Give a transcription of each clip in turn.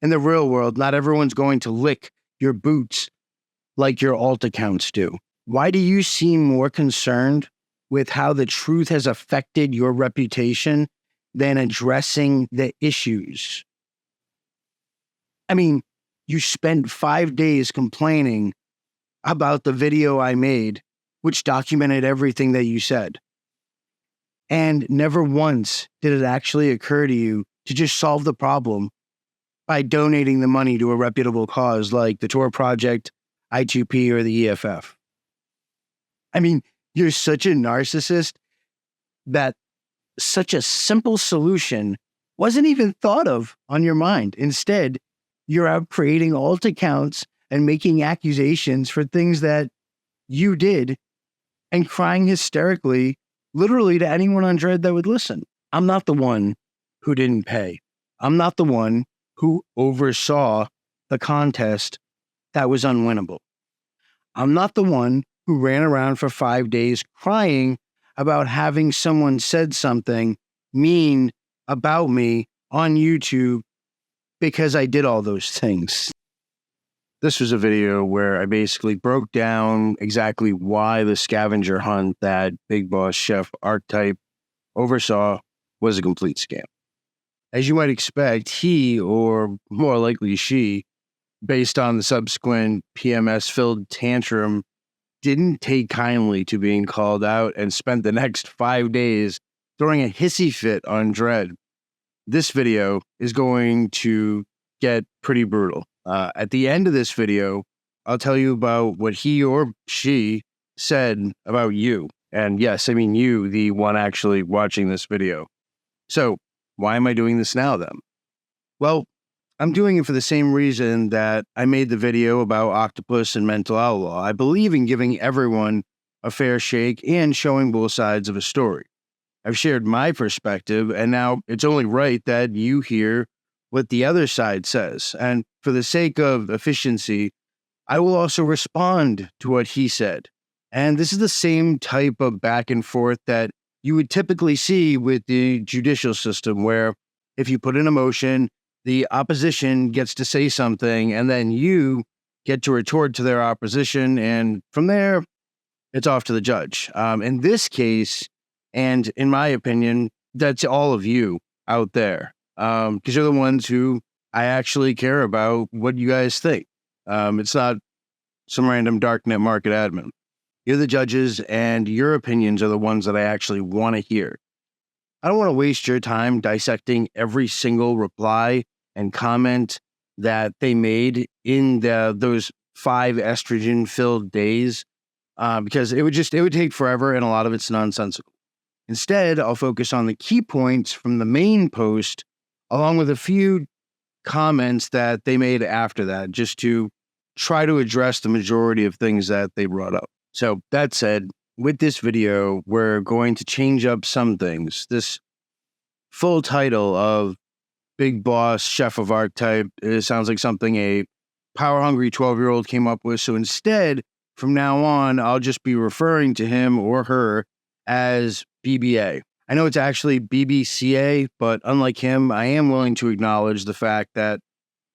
in the real world, not everyone's going to lick your boots like your alt accounts do. Why do you seem more concerned with how the truth has affected your reputation than addressing the issues? I mean, you spent 5 days complaining about the video I made, which documented everything that you said. And never once did it actually occur to you to just solve the problem by donating the money to a reputable cause like the Tor Project, I2P, or the EFF. I mean, you're such a narcissist that such a simple solution wasn't even thought of on your mind. Instead, you're out creating alt accounts and making accusations for things that you did and crying hysterically, literally to anyone on Dread that would listen. I'm not the one who didn't pay. I'm not the one who oversaw the contest that was unwinnable. I'm not the one who ran around for 5 days crying about having someone said something mean about me on YouTube because I did all those things. This was a video where I basically broke down exactly why the scavenger hunt that Big Boss Chef Archetyp oversaw was a complete scam. As you might expect, he, or more likely she, based on the subsequent PMS-filled tantrum, didn't take kindly to being called out and spent the next 5 days throwing a hissy fit on Dread. This video is going to get pretty brutal. At the end of this video, I'll tell you about what he or she said about you. And yes, I mean you, the one actually watching this video. So, why am I doing this now then? Well, I'm doing it for the same reason that I made the video about Octopus and Mental Outlaw. I believe in giving everyone a fair shake and showing both sides of a story. I've shared my perspective, and now it's only right that you hear what the other side says. And for the sake of efficiency, I will also respond to what he said. And this is the same type of back and forth that you would typically see with the judicial system, where if you put in a motion, the opposition gets to say something, and then you get to retort to their opposition, and from there, it's off to the judge. In this case, and in my opinion, that's all of you out there, because you're the ones who I actually care about what you guys think. It's not some random darknet market admin. You're the judges, and your opinions are the ones that I actually want to hear. I don't want to waste your time dissecting every single reply and comment that they made in those 5 estrogen-filled days, because it would take forever, and a lot of it's nonsensical. Instead, I'll focus on the key points from the main post, along with a few comments that they made after that, just to try to address the majority of things that they brought up. So that said, with this video, we're going to change up some things. This full title of Big Boss Chef of Archetyp, it sounds like something a power-hungry 12-year-old came up with. So instead, from now on, I'll just be referring to him or her as BBA. I know it's actually BBCA, but unlike him, I am willing to acknowledge the fact that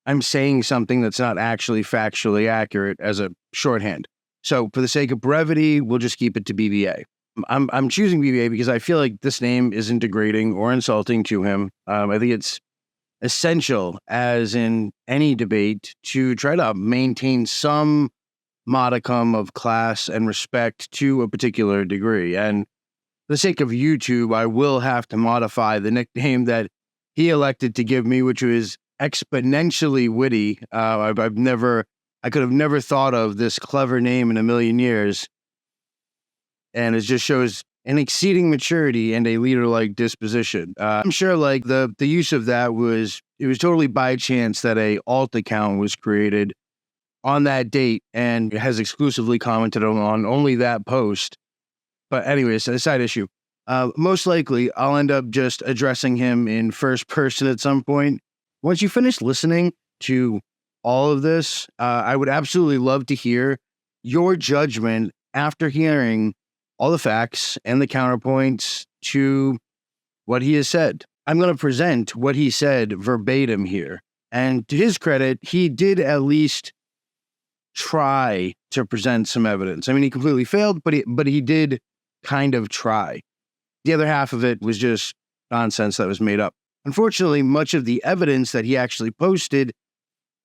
I'm saying something that's not actually factually accurate as a shorthand. So for the sake of brevity, we'll just keep it to BBA. I'm choosing BBA because I feel like this name isn't degrading or insulting to him. I think it's essential, as in any debate, to try to maintain some modicum of class and respect to a particular degree. And for the sake of YouTube, I will have to modify the nickname that he elected to give me, which was exponentially witty. I could have never thought of this clever name in a million years. And it just shows an exceeding maturity and a leader-like disposition. I'm sure like the use of that was totally by chance that a alt account was created on that date and has exclusively commented on only that post. But anyways, a side issue. Most likely, I'll end up just addressing him in first person at some point. Once you finish listening to all of this, I would absolutely love to hear your judgment after hearing all the facts and the counterpoints to what he has said. I'm going to present what he said verbatim here. And to his credit, he did at least try to present some evidence. I mean, he completely failed, but he did kind of try. The other half of it was just nonsense that was made up. Unfortunately, much of the evidence that he actually posted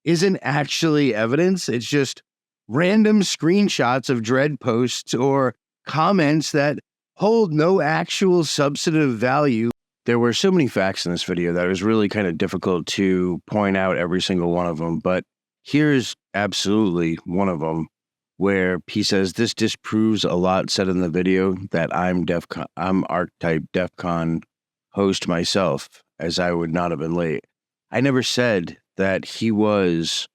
isn't actually evidence. It's just random screenshots of dread posts or comments that hold no actual substantive value. There were so many facts in this video that it was really kind of difficult to point out every single one of them, but here's absolutely one of them where he says, this disproves a lot said in the video that I'm Archetyp DEFCON host myself, as I would not have been late. I never said that he was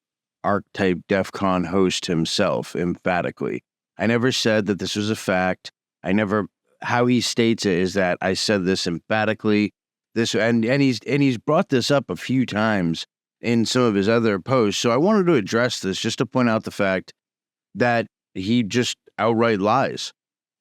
Archetyp DEFCON host himself, emphatically. I never said that this was a fact. How he states it is that I said this emphatically. And he's brought this up a few times in some of his other posts. So I wanted to address this just to point out the fact that he just outright lies.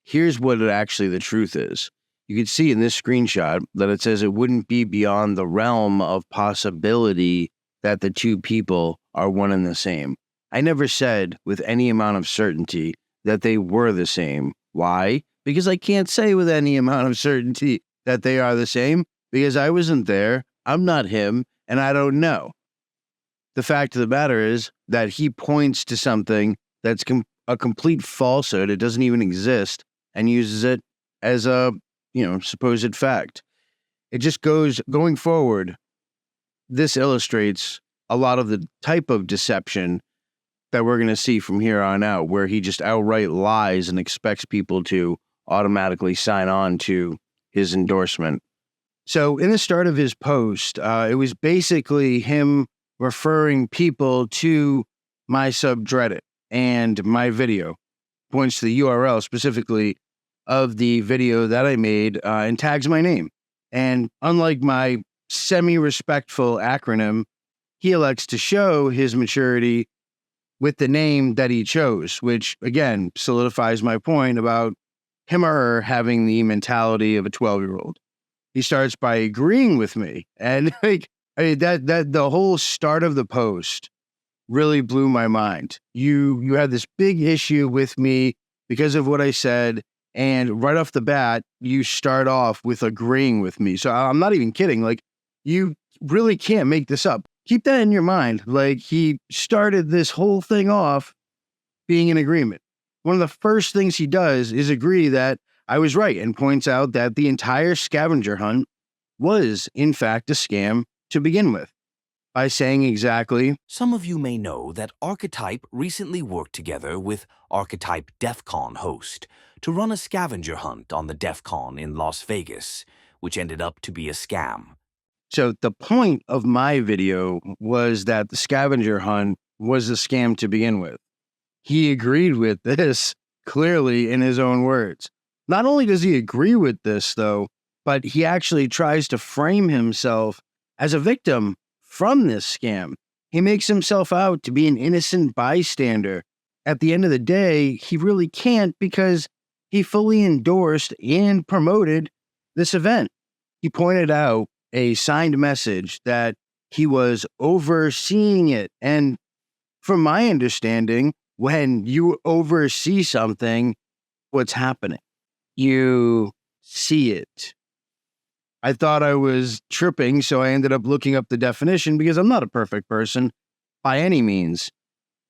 Here's what the truth is. You can see in this screenshot that it says it wouldn't be beyond the realm of possibility that the two people are one and the same. I never said with any amount of certainty that they were the same. Why? Because I can't say with any amount of certainty that they are the same, because I wasn't there, I'm not him, and I don't know. The fact of the matter is that he points to something that's a complete falsehood, it doesn't even exist, and uses it as a, supposed fact. It just going forward, this illustrates a lot of the type of deception that we're going to see from here on out, where he just outright lies and expects people to automatically sign on to his endorsement. So in the start of his post, it was basically him referring people to my subreddit and my video, points to the URL specifically of the video that I made, and tags my name. And unlike my semi-respectful acronym, he elects to show his maturity with the name that he chose, which that solidifies my point about him or her having the mentality of a 12-year-old. He starts by agreeing with me. And that the whole start of the post really blew my mind. You had this big issue with me because of what I said. And right off the bat, you start off with agreeing with me. So I'm not even kidding. You really can't make this up. Keep that in your mind. He started this whole thing off being in agreement. One of the first things he does is agree that I was right and points out that the entire scavenger hunt was, in fact, a scam to begin with, by saying exactly, some of you may know that Archetyp recently worked together with Archetyp DEFCON host to run a scavenger hunt on the DEFCON in Las Vegas, which ended up to be a scam. So the point of my video was that the scavenger hunt was a scam to begin with. He agreed with this clearly in his own words. Not only does he agree with this, though, but he actually tries to frame himself as a victim from this scam. He makes himself out to be an innocent bystander. At the end of the day, he really can't, because he fully endorsed and promoted this event. He pointed out a signed message that he was overseeing it. And from my understanding, when you oversee something, what's happening? You see it. I thought I was tripping, so I ended up looking up the definition, because I'm not a perfect person by any means.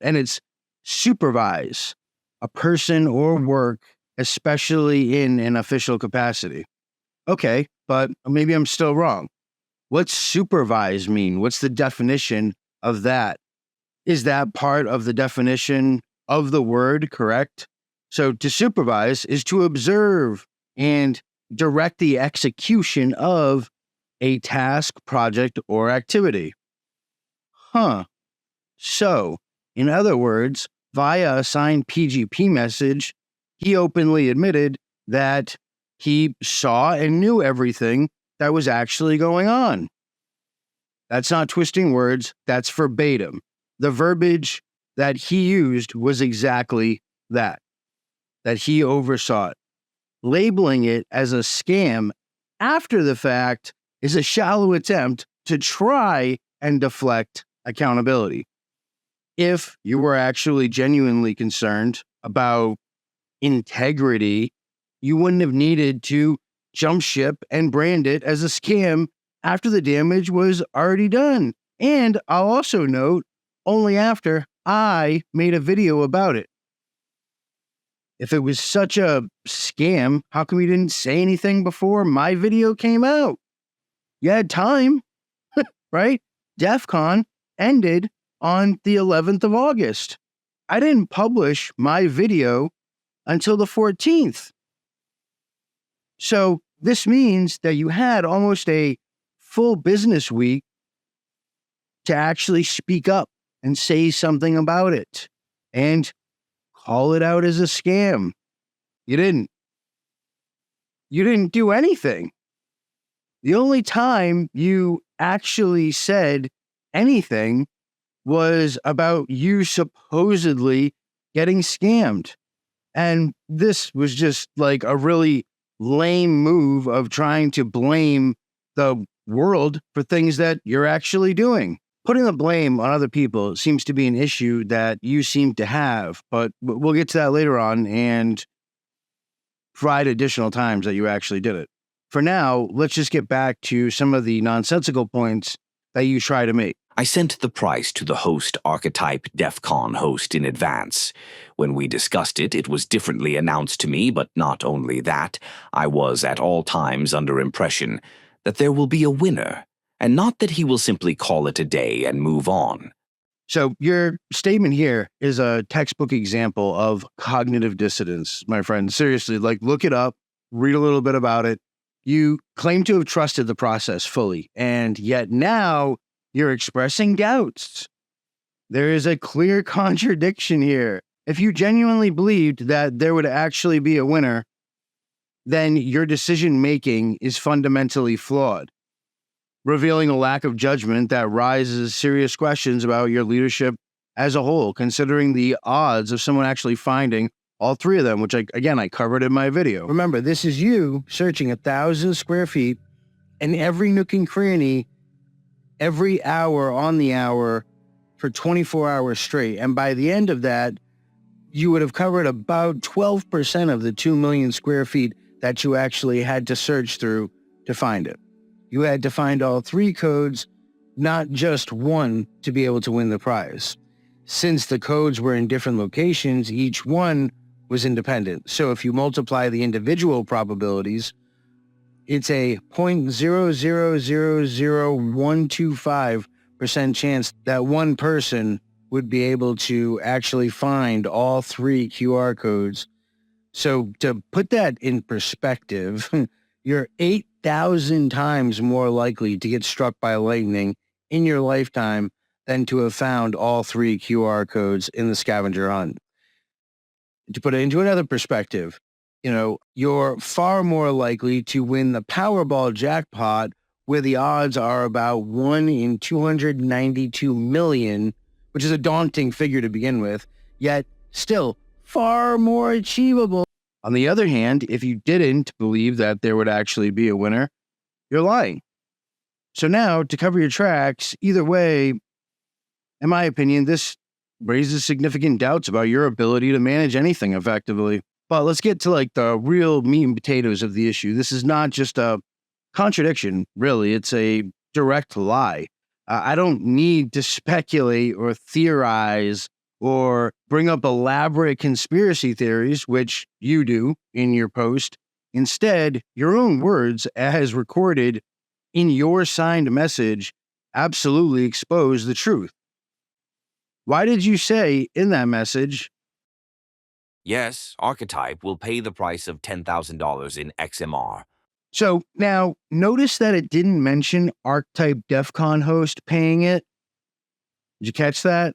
And it's supervise a person or work, especially in an official capacity. Okay, but maybe I'm still wrong. What's supervise mean? What's the definition of that? Is that part of the definition of the word correct? So to supervise is to observe and direct the execution of a task, project, or activity. So, in other words, via a signed PGP message, he openly admitted that he saw and knew everything that was actually going on. That's not twisting words, that's verbatim. The verbiage that he used was exactly that he oversaw it. Labeling it as a scam after the fact is a shallow attempt to try and deflect accountability. If you were actually genuinely concerned about integrity, you wouldn't have needed to jump ship and brand it as a scam after the damage was already done. And I'll also note, only after I made a video about it. If it was such a scam, how come you didn't say anything before my video came out? You had time, right? DEF CON ended on the 11th of August. I didn't publish my video until the 14th. So this means that you had almost a full business week to actually speak up and say something about it and call it out as a scam. You didn't. You didn't do anything. The only time you actually said anything was about you supposedly getting scammed. And this was just like a really lame move of trying to blame the world for things that you're actually doing. Putting the blame on other people seems to be an issue that you seem to have, but we'll get to that later on and provide additional times that you actually did it. For now, let's just get back to some of the nonsensical points that you try to make. I sent the price to the host Archetyp DEF CON host in advance. When we discussed it, it was differently announced to me, but not only that, I was at all times under impression that there will be a winner, and not that he will simply call it a day and move on. So your statement here is a textbook example of cognitive dissonance, my friend. Seriously, like look it up, read a little bit about it. You claim to have trusted the process fully, and yet now you're expressing doubts. There is a clear contradiction here. If you genuinely believed that there would actually be a winner, then your decision-making is fundamentally flawed, revealing a lack of judgment that raises serious questions about your leadership as a whole, considering the odds of someone actually finding all three of them, which I covered in my video. Remember, this is you searching 1,000 square feet in every nook and cranny, every hour on the hour for 24 hours straight. And by the end of that, you would have covered about 12% of the 2 million square feet that you actually had to search through to find it. You had to find all three codes, not just one, to be able to win the prize. Since the codes were in different locations, each one was independent. So if you multiply the individual probabilities, it's a 0.0000125% chance that one person would be able to actually find all three QR codes. So to put that in perspective, you're 8,000 times more likely to get struck by lightning in your lifetime than to have found all three QR codes in the scavenger hunt. To put it into another perspective, you're far more likely to win the Powerball jackpot, where the odds are about 1 in 292 million, which is a daunting figure to begin with, yet still far more achievable. On the other hand, if you didn't believe that there would actually be a winner, you're lying. So now, to cover your tracks, either way, in my opinion, this raises significant doubts about your ability to manage anything effectively. But let's get to the real meat and potatoes of the issue. This is not just a contradiction, really. It's a direct lie. I don't need to speculate or theorize or bring up elaborate conspiracy theories, which you do in your post. Instead, your own words, as recorded in your signed message, absolutely expose the truth. Why did you say in that message, Yes, Archetyp will pay the price of $10,000 in XMR. So now notice that it didn't mention Archetyp DEF CON host paying it? Did you catch that?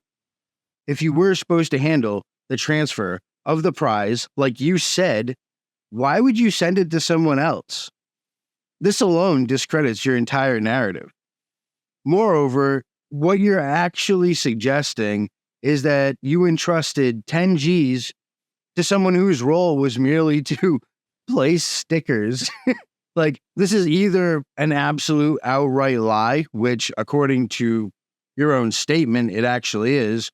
If you were supposed to handle the transfer of the prize, like you said, why would you send it to someone else? This alone discredits your entire narrative. Moreover, what you're actually suggesting is that you entrusted 10 Gs to someone whose role was merely to place stickers. This is either an absolute outright lie, which according to your own statement, it actually is,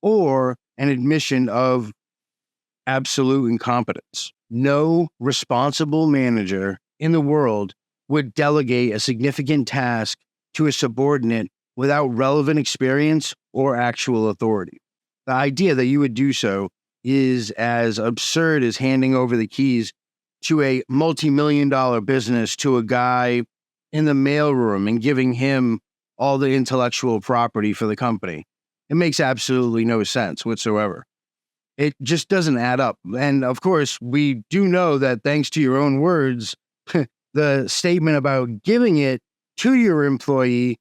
or an admission of absolute incompetence. No responsible manager in the world would delegate a significant task to a subordinate without relevant experience or actual authority. The idea that you would do so is as absurd as handing over the keys to a multi-million-dollar business to a guy in the mailroom and giving him all the intellectual property for the company. It makes absolutely no sense whatsoever. It just doesn't add up. And of course, we do know that thanks to your own words, the statement about giving it to your employee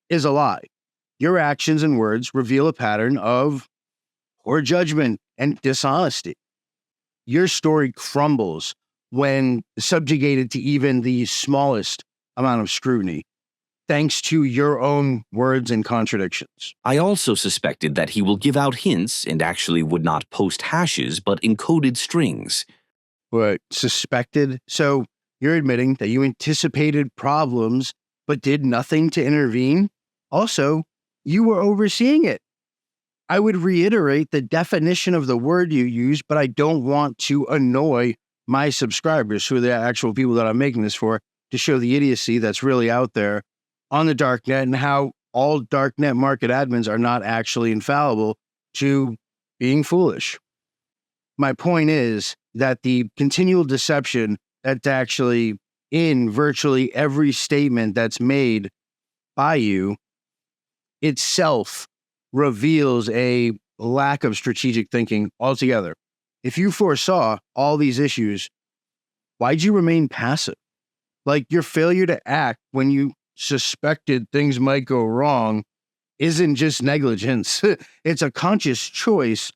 is a lie. Your actions and words reveal a pattern of poor judgment and dishonesty. Your story crumbles when subjugated to even the smallest amount of scrutiny, thanks to your own words and contradictions. I also suspected that he will give out hints and actually would not post hashes but encoded strings. What, suspected? So you're admitting that you anticipated problems but did nothing to intervene? Also, you were overseeing it. I would reiterate the definition of the word you use, but I don't want to annoy my subscribers, who are the actual people that I'm making this for, to show the idiocy that's really out there on the darknet and how all darknet market admins are not actually infallible to being foolish. My point is that the continual deception that's actually in virtually every statement that's made by you itself reveals a lack of strategic thinking altogether. If you foresaw all these issues, why'd you remain passive? Like, your failure to act when you suspected things might go wrong isn't just negligence. It's a conscious choice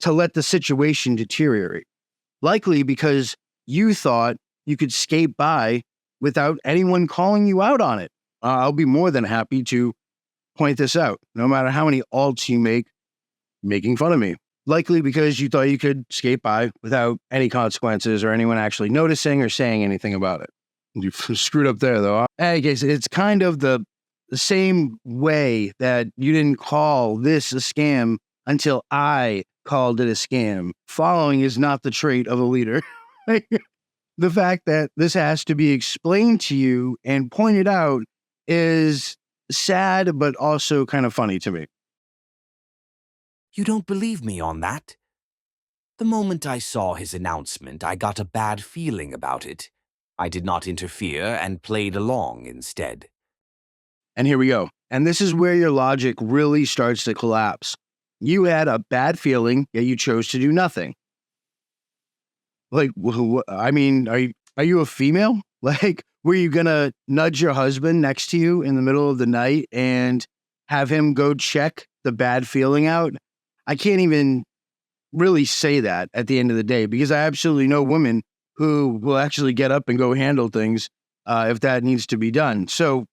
to let the situation deteriorate. Likely because you thought you could skate by without anyone calling you out on it. I'll be more than happy to point this out, no matter how many alts you make making fun of me. Likely because you thought you could skate by without any consequences or anyone actually noticing or saying anything about it. You screwed up there, though. In any case, it's kind of the same way that you didn't call this a scam until I called it a scam. Following is not the trait of a leader. The fact that this has to be explained to you and pointed out is sad, but also kind of funny to me. You don't believe me on that? The moment I saw his announcement, I got a bad feeling about it. I did not interfere and played along instead. And here we go. And this is where your logic really starts to collapse. You had a bad feeling, yet you chose to do nothing. Like, I mean, are you a female? Like, were you gonna nudge your husband next to you in the middle of the night and have him go check the bad feeling out? I can't even really say that at the end of the day, because I absolutely know women who will actually get up and go handle things if that needs to be done. So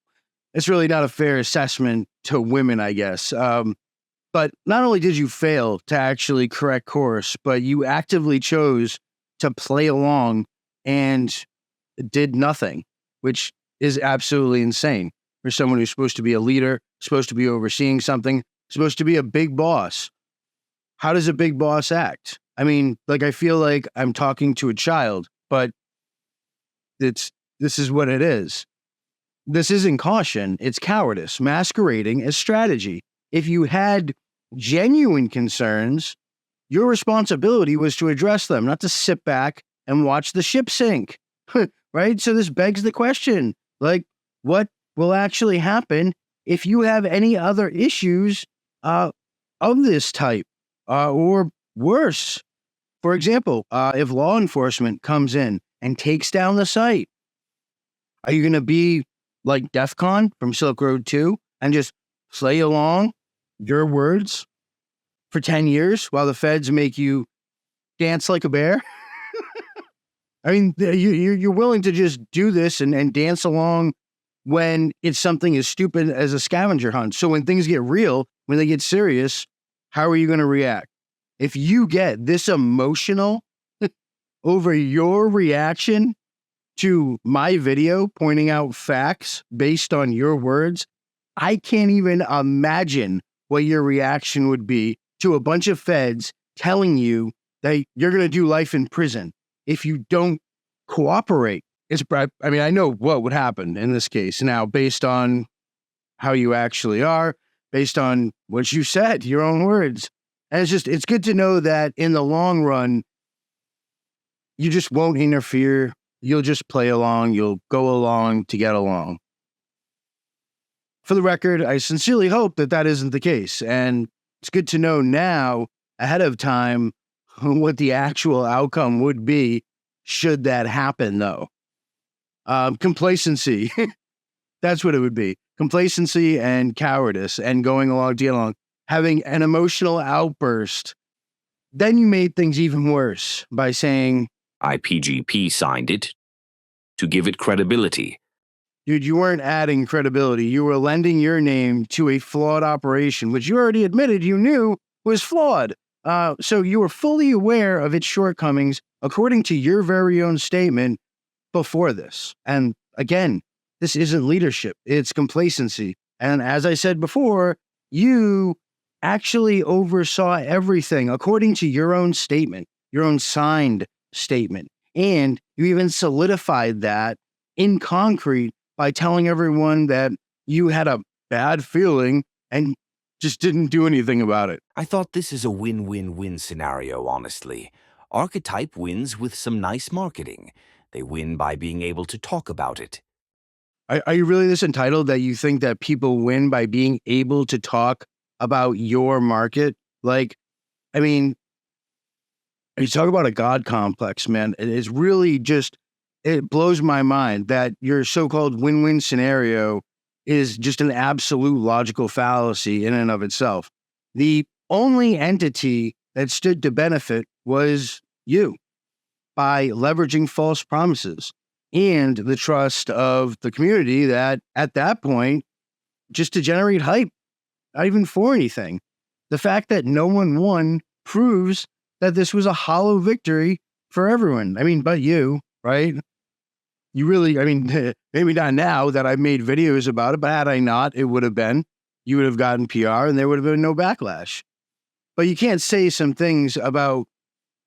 it's really not a fair assessment to women, I guess. But not only did you fail to actually correct course, but you actively chose to play along and did nothing, which is absolutely insane for someone who's supposed to be a leader, supposed to be overseeing something, supposed to be a big boss. How does a big boss act? I mean, like, I feel like I'm talking to a child, but this is what it is. This isn't caution, it's cowardice, masquerading as strategy. If you had genuine concerns, your responsibility was to address them, not to sit back and watch the ship sink, right? So this begs the question, like, what will actually happen if you have any other issues of this type or worse? For example, if law enforcement comes in and takes down the site, are you going to be like DEF CON from Silk Road 2 and just play along your words for 10 years while the feds make you dance like a bear? I mean, you're willing to just do this and dance along when it's something as stupid as a scavenger hunt. So when things get real, when they get serious, how are you going to react? If you get this emotional over your reaction to my video pointing out facts based on your words, I can't even imagine what your reaction would be to a bunch of feds telling you that you're going to do life in prison if you don't cooperate. I mean, I know what would happen in this case now based on how you actually are, based on what you said, your own words. And it's good to know that in the long run, you just won't interfere. You'll just play along. You'll go along to get along. For the record, I sincerely hope that that isn't the case. And it's good to know now, ahead of time, what the actual outcome would be should that happen, though. Complacency. That's what it would be. Complacency and cowardice and going along to get along. Having an emotional outburst. Then you made things even worse by saying, IPGP signed it to give it credibility. Dude, you weren't adding credibility. You were lending your name to a flawed operation, which you already admitted you knew was flawed. So you were fully aware of its shortcomings, according to your very own statement before this. And again, this isn't leadership. It's complacency. And as I said before, you actually oversaw everything according to your own statement, your own signed statement. And you even solidified that in concrete by telling everyone that you had a bad feeling and just didn't do anything about it. I thought this is a win-win-win scenario, honestly. Archetype wins with some nice marketing. They win by being able to talk about it. Are you really this entitled that you think that people win by being able to talk about your market? Like, I mean, you talk about a God complex, man. It is really just, it blows my mind that your so-called win-win scenario is just an absolute logical fallacy in and of itself. The only entity that stood to benefit was you by leveraging false promises and the trust of the community that at that point, just to generate hype, not even for anything. The fact that no one won proves that this was a hollow victory for everyone. I mean, but you, right? You really, I mean, maybe not now that I've made videos about it, but had I not, it would have been, you would have gotten PR and there would have been no backlash. But you can't say some things about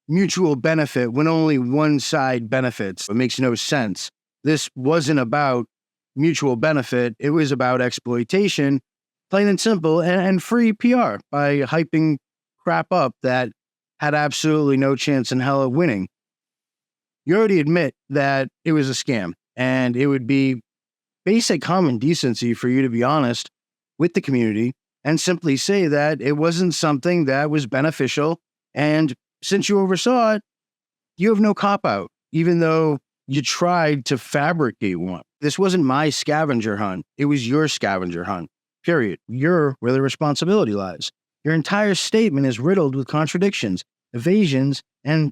mutual benefit when only one side benefits. It makes no sense. This wasn't about mutual benefit. It was about exploitation, plain and simple, and free PR by hyping crap up that had absolutely no chance in hell of winning. You already admit that it was a scam, and it would be basic common decency for you to be honest with the community and simply say that it wasn't something that was beneficial, and since you oversaw it, you have no cop-out, even though you tried to fabricate one. This wasn't my scavenger hunt. It was your scavenger hunt, period. You're where the responsibility lies. Your entire statement is riddled with contradictions, evasions, and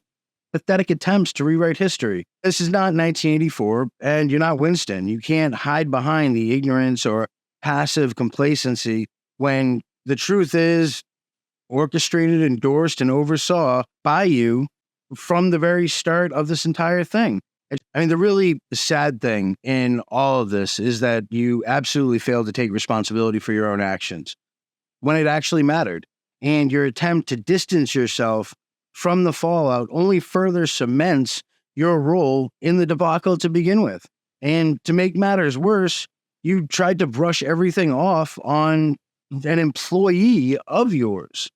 pathetic attempts to rewrite history. This is not 1984, and you're not Winston. You can't hide behind the ignorance or passive complacency when the truth is orchestrated, endorsed, and oversaw by you from the very start of this entire thing. I mean, the really sad thing in all of this is that you absolutely failed to take responsibility for your own actions when it actually mattered. And your attempt to distance yourself from the fallout only further cements your role in the debacle to begin with. And to make matters worse, you tried to brush everything off on an employee of yours,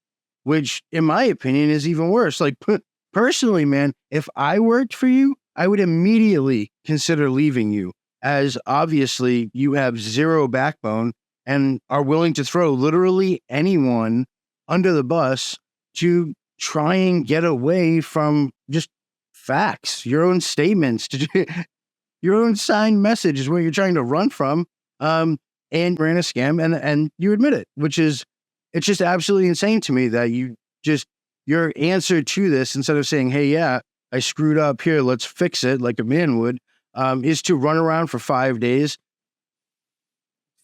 which in my opinion is even worse. Like personally, man, if I worked for you, I would immediately consider leaving you, as obviously you have zero backbone and are willing to throw literally anyone under the bus to try and get away from just facts, your own statements, your own signed message is where you're trying to run from, and ran a scam, and you admit it, which is, it's just absolutely insane to me that your answer to this, instead of saying, hey, yeah, I screwed up here, let's fix it like a man would, is to run around for 5 days,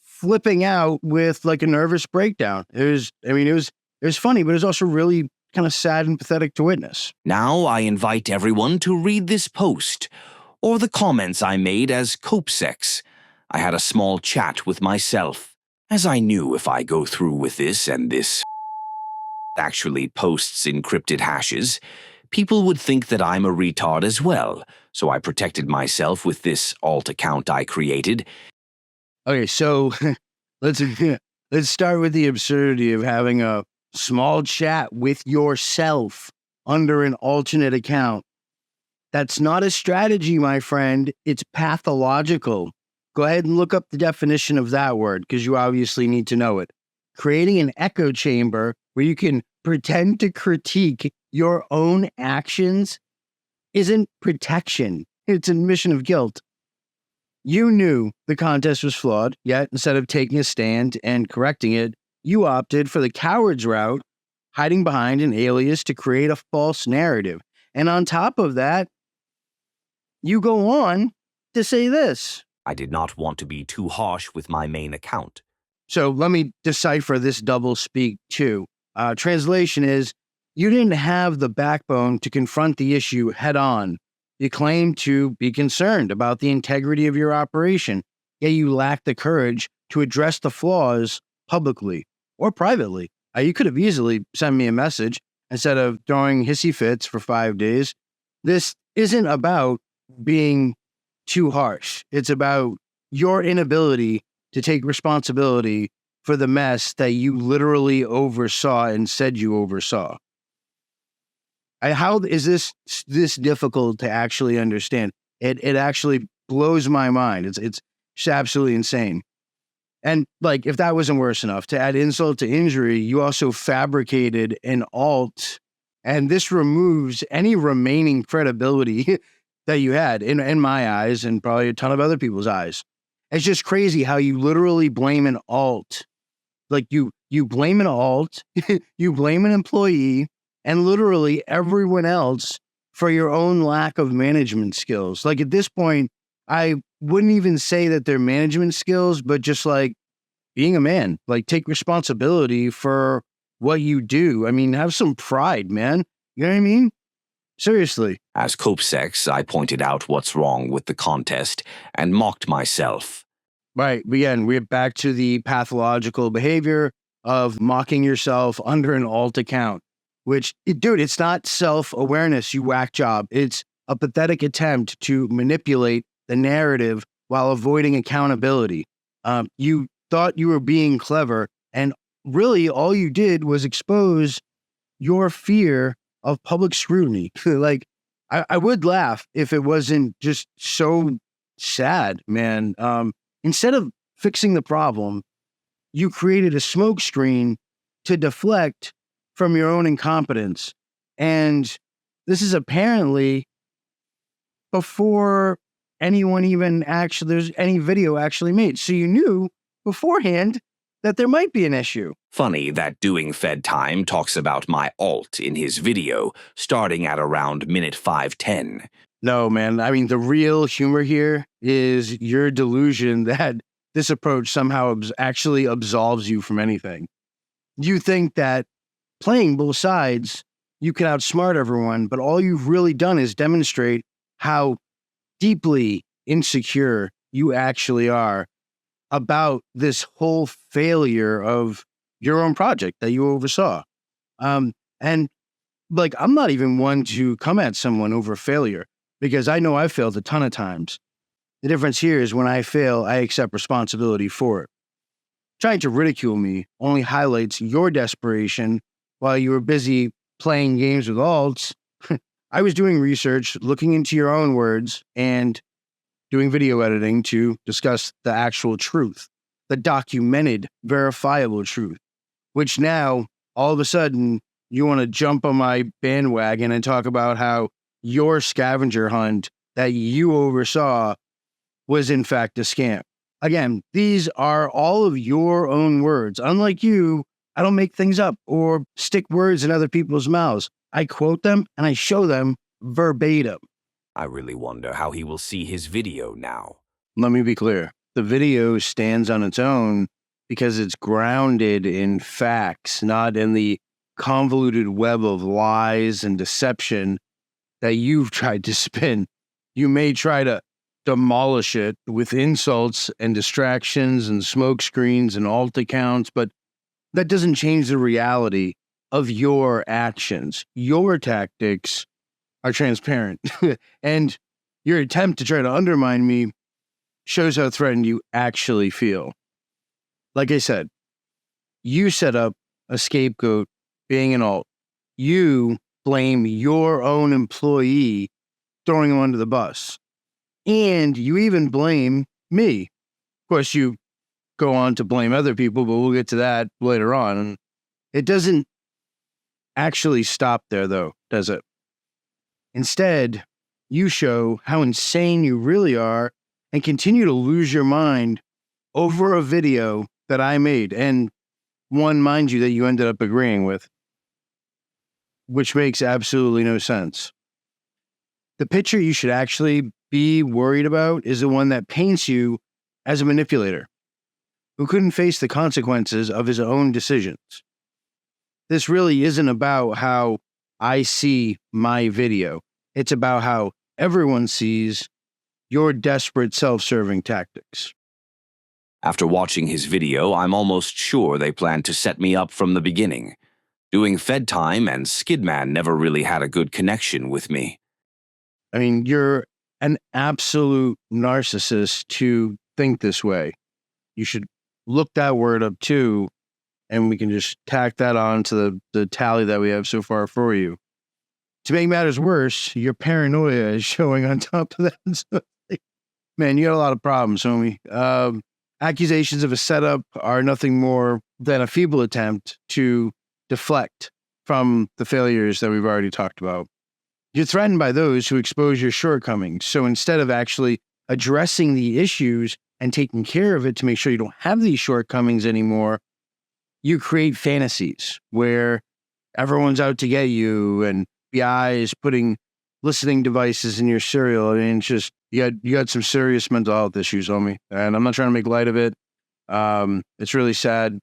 flipping out with like a nervous breakdown. It was funny, but it was also really kind of sad and pathetic to witness. Now I invite everyone to read this post, or the comments I made as OPSECs. I had a small chat with myself as I knew if I go through with this and this actually posts encrypted hashes, people would think that I'm a retard as well, so I protected myself with this alt account I created. Okay, so let's start with the absurdity of having a small chat with yourself under an alternate account. That's not a strategy, my friend. It's pathological. Go ahead and look up the definition of that word, because you obviously need to know it. Creating an echo chamber where you can pretend to critique your own actions isn't protection. It's admission of guilt. You knew the contest was flawed, yet instead of taking a stand and correcting it, you opted for the coward's route, hiding behind an alias to create a false narrative. And on top of that, you go on to say this. I did not want to be too harsh with my main account. So let me decipher this double speak too. Translation is, you didn't have the backbone to confront the issue head on. You claimed to be concerned about the integrity of your operation, yet you lacked the courage to address the flaws publicly or privately. You could have easily sent me a message instead of throwing hissy fits for 5 days. This isn't about being too harsh. It's about your inability to take responsibility for the mess that you literally oversaw and said you oversaw. How is this difficult to actually understand? It actually blows my mind. It's just absolutely insane. And like, if that wasn't worse enough, to add insult to injury, you also fabricated an alt, and this removes any remaining credibility that you had in my eyes and probably a ton of other people's eyes. It's just crazy how you literally blame an alt. Like you blame an alt, you blame an employee, and literally everyone else for your own lack of management skills. Like at this point, I wouldn't even say that they're management skills, but just like being a man, like take responsibility for what you do. I mean, have some pride, man. You know what I mean? Seriously. As OPSEC, I pointed out what's wrong with the contest and mocked myself. Right. Again, we're back to the pathological behavior of mocking yourself under an alt account, which, dude, it's not self-awareness, you whack job. It's a pathetic attempt to manipulate the narrative while avoiding accountability. You thought you were being clever, and really all you did was expose your fear of public scrutiny. Like, I would laugh if it wasn't just so sad, man. Instead of fixing the problem, you created a smokescreen to deflect from your own incompetence. And this is apparently before anyone even there's any video actually made. So you knew beforehand that there might be an issue. Funny that Doing Fed Time talks about my alt in his video, starting at around minute 5:10. No, man. I mean, the real humor here is your delusion that this approach somehow actually absolves you from anything. You think that playing both sides, you can outsmart everyone, but all you've really done is demonstrate how deeply insecure you actually are about this whole failure of your own project that you oversaw. And like, I'm not even one to come at someone over failure, because I know I've failed a ton of times. The difference here is when I fail, I accept responsibility for it. Trying to ridicule me only highlights your desperation while you were busy playing games with alts. I was doing research, looking into your own words, and doing video editing to discuss the actual truth, the documented, verifiable truth, which now, all of a sudden, you want to jump on my bandwagon and talk about how your scavenger hunt that you oversaw was in fact a scam. Again, these are all of your own words. Unlike you, I don't make things up or stick words in other people's mouths. I quote them and I show them verbatim. I really wonder how he will see his video now. Let me be clear. The video stands on its own because it's grounded in facts, not in the convoluted web of lies and deception that you've tried to spin. You may try to demolish it with insults and distractions and smoke screens and alt accounts, but that doesn't change the reality of your actions. Your tactics are transparent, and your attempt to try to undermine me shows how threatened you actually feel. Like I said, you set up a scapegoat being an alt. You blame your own employee, throwing him under the bus. And you even blame me. Of course, you go on to blame other people, but we'll get to that later on. And it doesn't actually stop there, though, does it? Instead, you show how insane you really are and continue to lose your mind over a video that I made, and one, mind you, that you ended up agreeing with, which makes absolutely no sense. The picture you should actually be worried about is the one that paints you as a manipulator who couldn't face the consequences of his own decisions. This really isn't about how I see my video. It's about how everyone sees your desperate self-serving tactics. After watching his video, I'm almost sure they planned to set me up from the beginning. Doing Fed time and Skidman never really had a good connection with me. I mean, you're an absolute narcissist to think this way. You should look that word up too, and we can just tack that on to the tally that we have so far for you. To make matters worse, your paranoia is showing on top of that. So, man, you got a lot of problems, homie. Accusations of a setup are nothing more than a feeble attempt to deflect from the failures that we've already talked about. You're threatened by those who expose your shortcomings. So instead of actually addressing the issues and taking care of it to make sure you don't have these shortcomings anymore, you create fantasies where everyone's out to get you and FBI is putting listening devices in your cereal. I mean, it's just, you got some serious mental health issues, homie. And I'm not trying to make light of it. It's really sad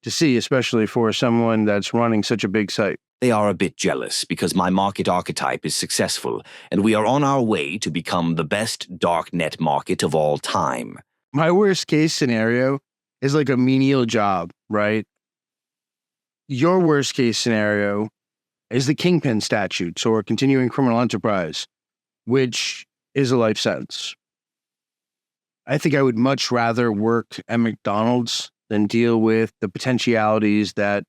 to see, especially for someone that's running such a big site. They are a bit jealous because my market archetype is successful, and we are on our way to become the best darknet market of all time. My worst case scenario is like a menial job, right? Your worst case scenario is the kingpin statutes or continuing criminal enterprise, which is a life sentence. I think I would much rather work at McDonald's than deal with the potentialities that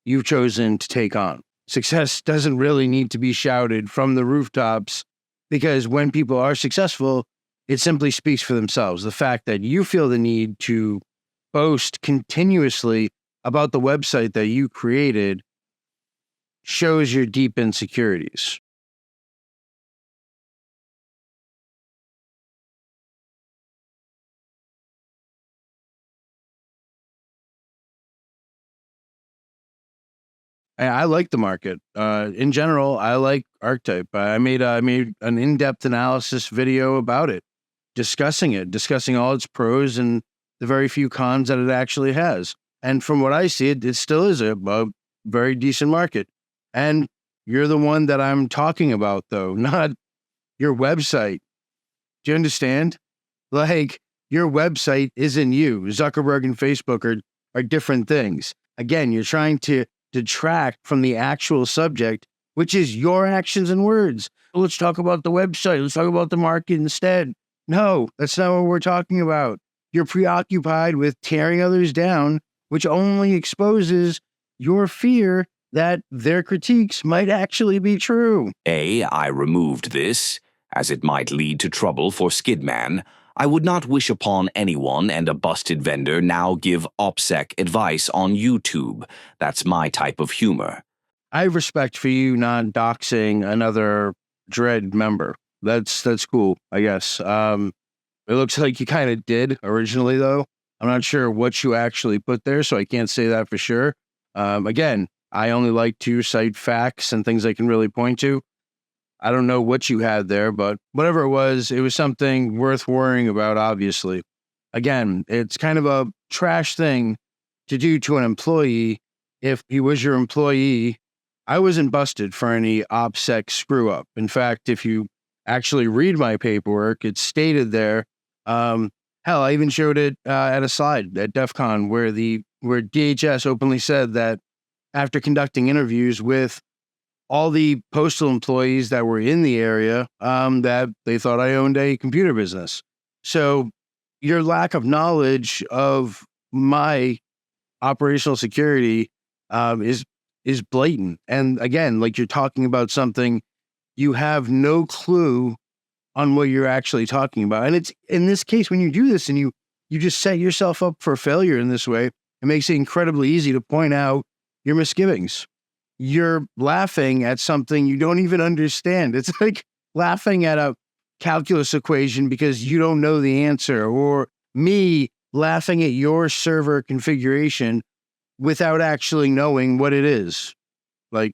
you've chosen to take on. Success doesn't really need to be shouted from the rooftops, because when people are successful, it simply speaks for themselves. The fact that you feel the need to boast continuously about the website that you created shows your deep insecurities. I like the market. In general, I like Archetype. I made an in-depth analysis video about it, discussing all its pros and the very few cons that it actually has. And from what I see, it still is a very decent market. And you're the one that I'm talking about, though, not your website. Do you understand? Like, your website isn't you. Zuckerberg and Facebook are different things. Again, you're trying to detract from the actual subject, which is your actions and words. Let's talk about the website. Let's talk about the market instead. No, that's not what we're talking about. You're preoccupied with tearing others down, which only exposes your fear that their critiques might actually be true. I removed this, as it might lead to trouble for Skidman. I would not wish upon anyone and a busted vendor now give OPSEC advice on YouTube. That's my type of humor. I have respect for you not doxing another Dread member. That's cool, I guess. It looks like you kind of did originally, though. I'm not sure what you actually put there, so I can't say that for sure. Again, I only like to cite facts and things I can really point to. I don't know what you had there, but whatever it was something worth worrying about, obviously. Again, it's kind of a trash thing to do to an employee. If he was your employee, I wasn't busted for any OPSEC screw up. In fact, if you actually read my paperwork, it's stated there. Hell, I even showed it at a slide at DEF CON where DHS openly said that after conducting interviews with all the postal employees that were in the area, that they thought I owned a computer business. So your lack of knowledge of my operational security is blatant. And again, like, you're talking about something you have no clue on what you're actually talking about. And it's in this case, when you do this and you just set yourself up for failure in this way, it makes it incredibly easy to point out your misgivings. You're laughing at something you don't even understand. It's like laughing at a calculus equation because you don't know the answer, or me laughing at your server configuration without actually knowing what it is. Like,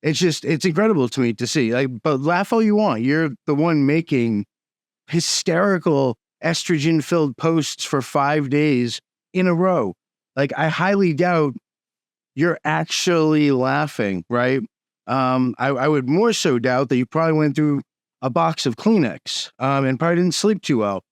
it's incredible to me to see. Like, but laugh all you want. You're the one making hysterical estrogen-filled posts for 5 days in a row. Like, I highly doubt you're actually laughing, right? I would more so doubt that you probably went through a box of Kleenex and probably didn't sleep too well.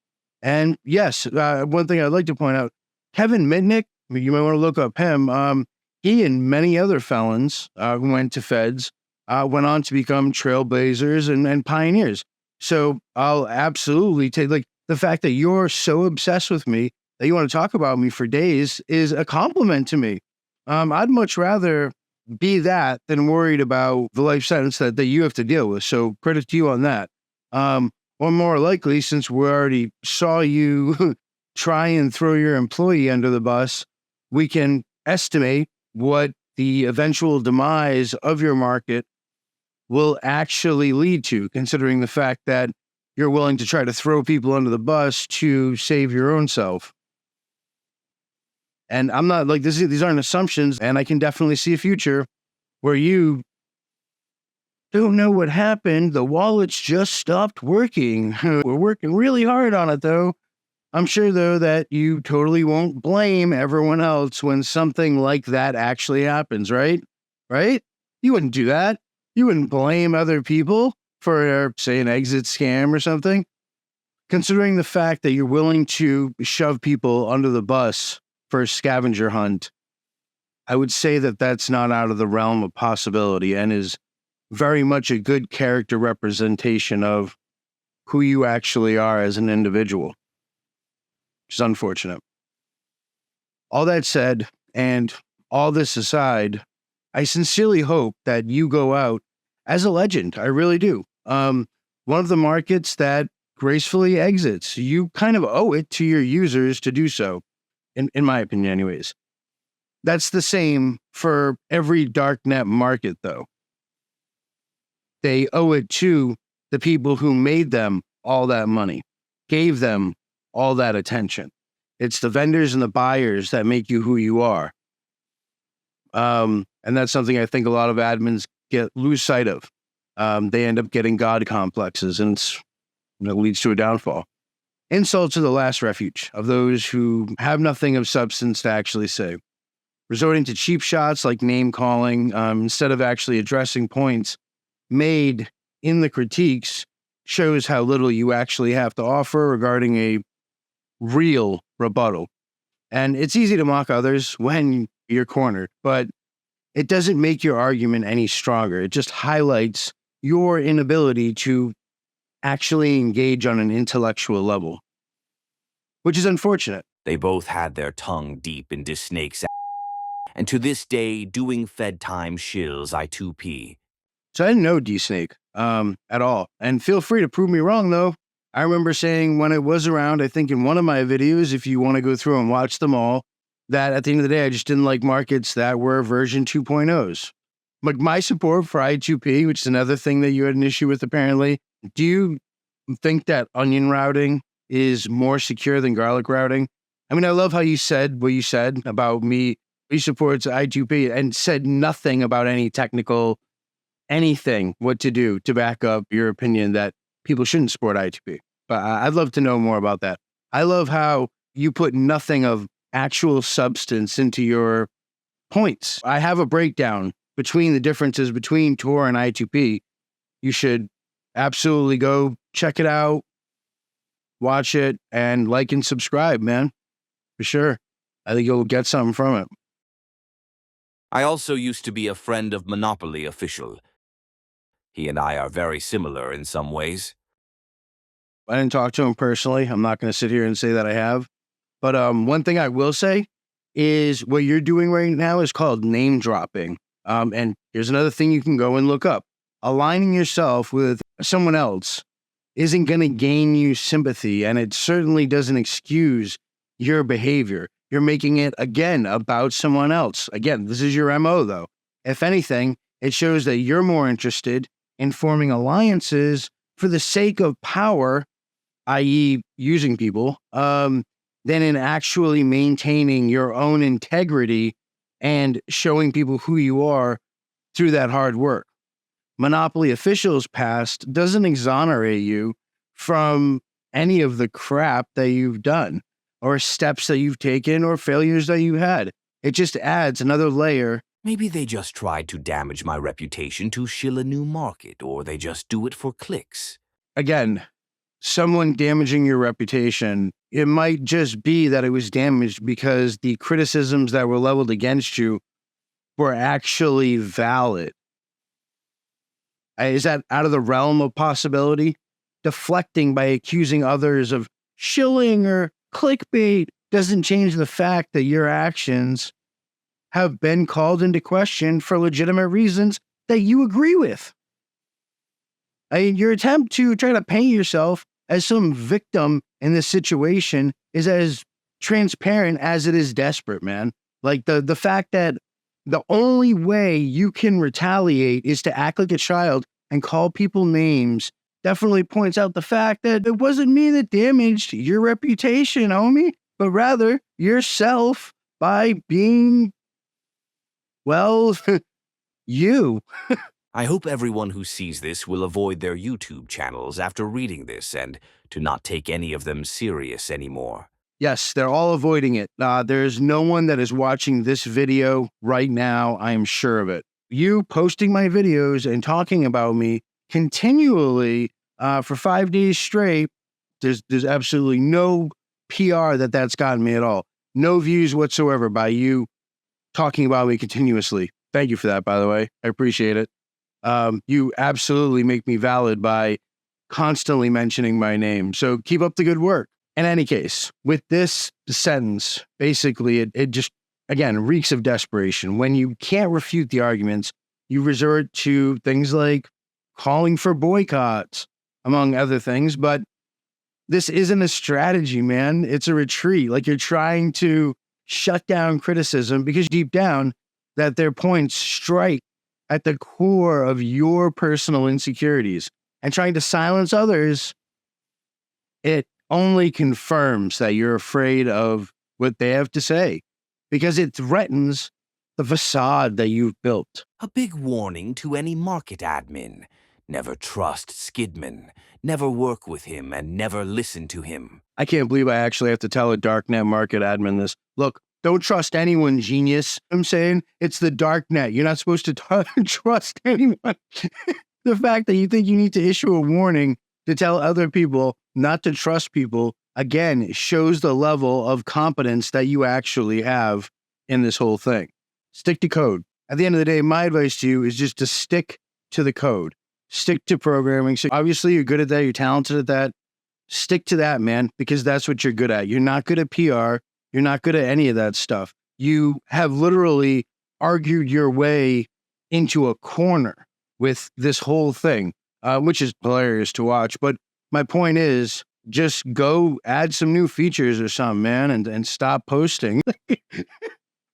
And yes, one thing I'd like to point out, Kevin Mitnick, you might want to look up him. He and many other felons who went to feds went on to become trailblazers and pioneers. So I'll absolutely take, like, the fact that you're so obsessed with me that you want to talk about me for days is a compliment to me. I'd much rather be that than worried about the life sentence that you have to deal with. So credit to you on that. Or more likely, since we already saw you try and throw your employee under the bus, we can estimate what the eventual demise of your market will actually lead to, considering the fact that you're willing to try to throw people under the bus to save your own self. And I'm not like this. These aren't assumptions, and I can definitely see a future where you don't know what happened. The wallets just stopped working. We're working really hard on it, though. I'm sure, though, that you totally won't blame everyone else when something like that actually happens, right? Right? You wouldn't do that. You wouldn't blame other people for, say, an exit scam or something. Considering the fact that you're willing to shove people under the bus for a scavenger hunt, I would say that that's not out of the realm of possibility and is very much a good character representation of who you actually are as an individual, which is unfortunate. All that said, and all this aside, I sincerely hope that you go out as a legend. I really do. One of the markets that gracefully exits. You kind of owe it to your users to do so, in my opinion anyways. That's the same for every darknet market, though. They owe it to the people who made them all that money, gave them all that attention. It's the vendors and the buyers that make you who you are. And that's something I think a lot of admins lose sight of. They end up getting God complexes, and it leads to a downfall. Insults are the last refuge of those who have nothing of substance to actually say. Resorting to cheap shots like name-calling instead of actually addressing points made in the critiques shows how little you actually have to offer regarding a real rebuttal. And it's easy to mock others when you're cornered, but it doesn't make your argument any stronger. It just highlights your inability to actually engage on an intellectual level, which is unfortunate. They both had their tongue deep into Snake's and to this day, doing Fed time shills I2P. So I didn't know D-Snake at all. And feel free to prove me wrong, though. I remember saying when it was around, I think in one of my videos, if you want to go through and watch them all, that at the end of the day, I just didn't like markets that were version 2.0s. Like my support for I2P, which is another thing that you had an issue with apparently. Do you think that onion routing is more secure than garlic routing? I mean, I love how you said what you said about me. He supports I2P and said nothing about any technical anything what to do to back up your opinion that people shouldn't support I2P. But I'd love to know more about that. I love how you put nothing of actual substance into your points. I have a breakdown between the differences between Tor and I2P. You should Absolutely. Go check it out, watch it, and like and subscribe, man. For sure. I think you'll get something from it. I also used to be a friend of Monopoly Official. He and I are very similar in some ways. I didn't talk to him personally. I'm not going to sit here and say that I have. But one thing I will say is what you're doing right now is called name dropping. And here's another thing you can go and look up. Aligning yourself with someone else isn't going to gain you sympathy, and it certainly doesn't excuse your behavior. You're making it, again, about someone else. Again, this is your MO, though. If anything, it shows that you're more interested in forming alliances for the sake of power, i.e. using people, than in actually maintaining your own integrity and showing people who you are through that hard work. Monopoly Official's past doesn't exonerate you from any of the crap that you've done, or steps that you've taken, or failures that you had. It just adds another layer. Maybe they just tried to damage my reputation to shill a new market, or they just do it for clicks. Again, someone damaging your reputation, it might just be that it was damaged because the criticisms that were leveled against you were actually valid. Is that out of the realm of possibility? Deflecting by accusing others of shilling or clickbait doesn't change the fact that your actions have been called into question for legitimate reasons that you agree with. Your attempt to try to paint yourself as some victim in this situation is as transparent as it is desperate, man. Like the fact that the only way you can retaliate is to act like a child and call people names definitely points out the fact that it wasn't me that damaged your reputation, homie, but rather yourself by being, well, you. I hope everyone who sees this will avoid their YouTube channels after reading this and to not take any of them serious anymore. Yes, they're all avoiding it. There's no one that is watching this video right now, I am sure of it. You posting my videos and talking about me continually for 5 days straight, there's absolutely no PR that's gotten me at all. No views whatsoever by you talking about me continuously. Thank you for that, by the way. I appreciate it. You absolutely make me valid by constantly mentioning my name. So keep up the good work. In any case, with this sentence, basically, it just, again, reeks of desperation. When you can't refute the arguments, you resort to things like calling for boycotts, among other things. But this isn't a strategy, man. It's a retreat. Like, you're trying to shut down criticism because deep down that their points strike at the core of your personal insecurities, and trying to silence others, it only confirms that you're afraid of what they have to say because it threatens the facade that you've built. A big warning to any market admin. Never trust Skidman. Never work with him and never listen to him. I can't believe I actually have to tell a darknet market admin this. Look, don't trust anyone, genius. I'm saying it's the darknet. You're not supposed to trust anyone. The fact that you think you need to issue a warning to tell other people not to trust people, again, shows the level of competence that you actually have in this whole thing. Stick to code. At the end of the day, my advice to you is just to stick to the code. Stick to programming. So obviously, you're good at that. You're talented at that. Stick to that, man, because that's what you're good at. You're not good at PR. You're not good at any of that stuff. You have literally argued your way into a corner with this whole thing, which is hilarious to watch. But my point is, just go add some new features or something, man, and stop posting.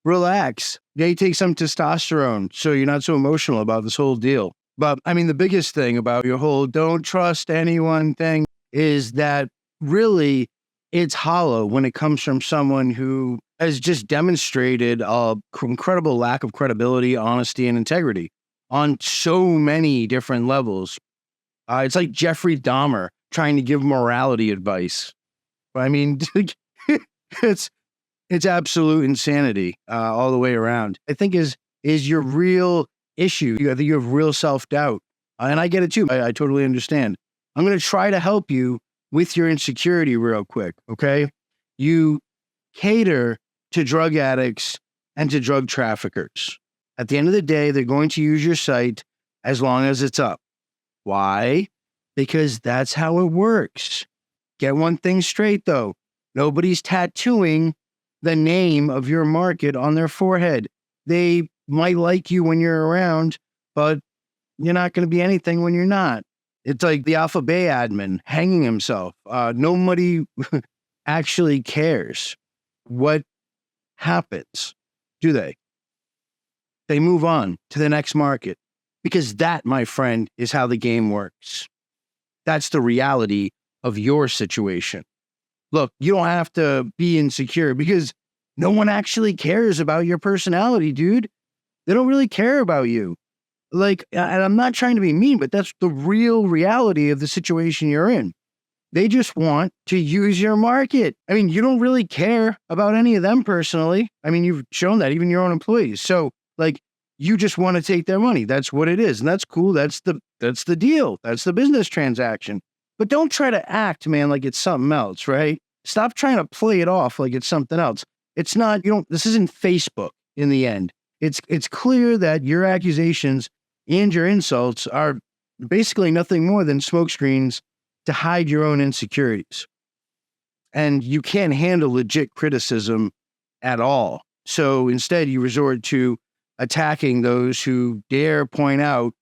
Relax. Maybe take some testosterone so you're not so emotional about this whole deal. But I mean, the biggest thing about your whole don't trust anyone thing is that really it's hollow when it comes from someone who has just demonstrated an incredible lack of credibility, honesty, and integrity on so many different levels. It's like Jeffrey Dahmer trying to give morality advice. I mean, it's absolute insanity all the way around. I think is your real issue. I think you have real self-doubt. And I get it too. I totally understand. I'm going to try to help you with your insecurity real quick, okay? You cater to drug addicts and to drug traffickers. At the end of the day, they're going to use your site as long as it's up. Why? Because that's how it works. Get one thing straight, though. Nobody's tattooing the name of your market on their forehead. They might like you when you're around, but you're not going to be anything when you're not. It's like the Alpha Bay admin hanging himself. Nobody actually cares what happens, do they? They move on to the next market because that, my friend, is how the game works. That's the reality of your situation. Look, you don't have to be insecure because no one actually cares about your personality, dude. They don't really care about you. Like, and I'm not trying to be mean, but that's the real reality of the situation you're in. They just want to use your market. I mean, you don't really care about any of them personally. I mean, you've shown that, even your own employees. So, like, you just want to take their money. That's what it is. And that's cool. That's the deal. That's the business transaction. But don't try to act, man, like it's something else, right? Stop trying to play it off like it's something else. It's not, this isn't Facebook in the end. It's clear that your accusations and your insults are basically nothing more than smokescreens to hide your own insecurities. And you can't handle legit criticism at all. So instead, you resort to attacking those who dare point out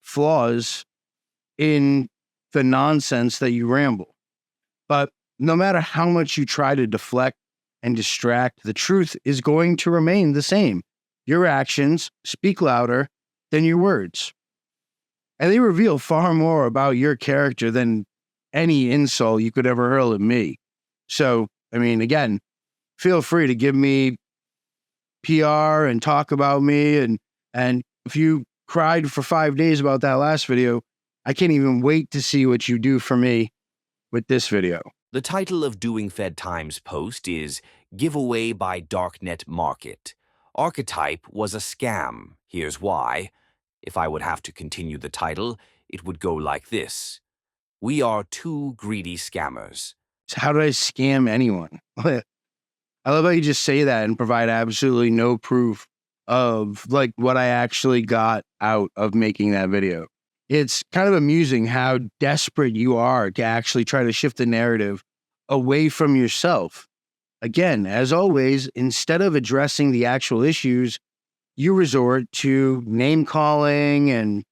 flaws in the nonsense that you ramble. But no matter how much you try to deflect and distract, the truth is going to remain the same. Your actions speak louder than your words. And they reveal far more about your character than any insult you could ever hurl at me. So, I mean, again, feel free to give me PR and talk about me. And if you cried for 5 days about that last video, I can't even wait to see what you do for me with this video. The title of Doing Fed Time's post is Giveaway by Darknet Market. Archetype was a scam. Here's why. If I would have to continue the title, it would go like this. We are two greedy scammers. So how did I scam anyone? I love how you just say that and provide absolutely no proof of like what I actually got out of making that video. It's kind of amusing how desperate you are to actually try to shift the narrative away from yourself. Again, as always, instead of addressing the actual issues, you resort to name calling and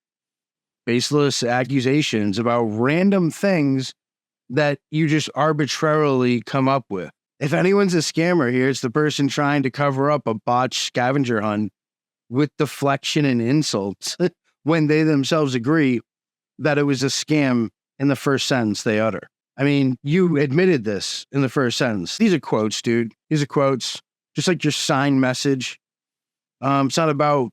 baseless accusations about random things that you just arbitrarily come up with. If anyone's a scammer here, it's the person trying to cover up a botched scavenger hunt with deflection and insults when they themselves agree that it was a scam in the first sentence they utter. I mean, you admitted this in the first sentence. These are quotes, dude. These are quotes, just like your signed message. It's not about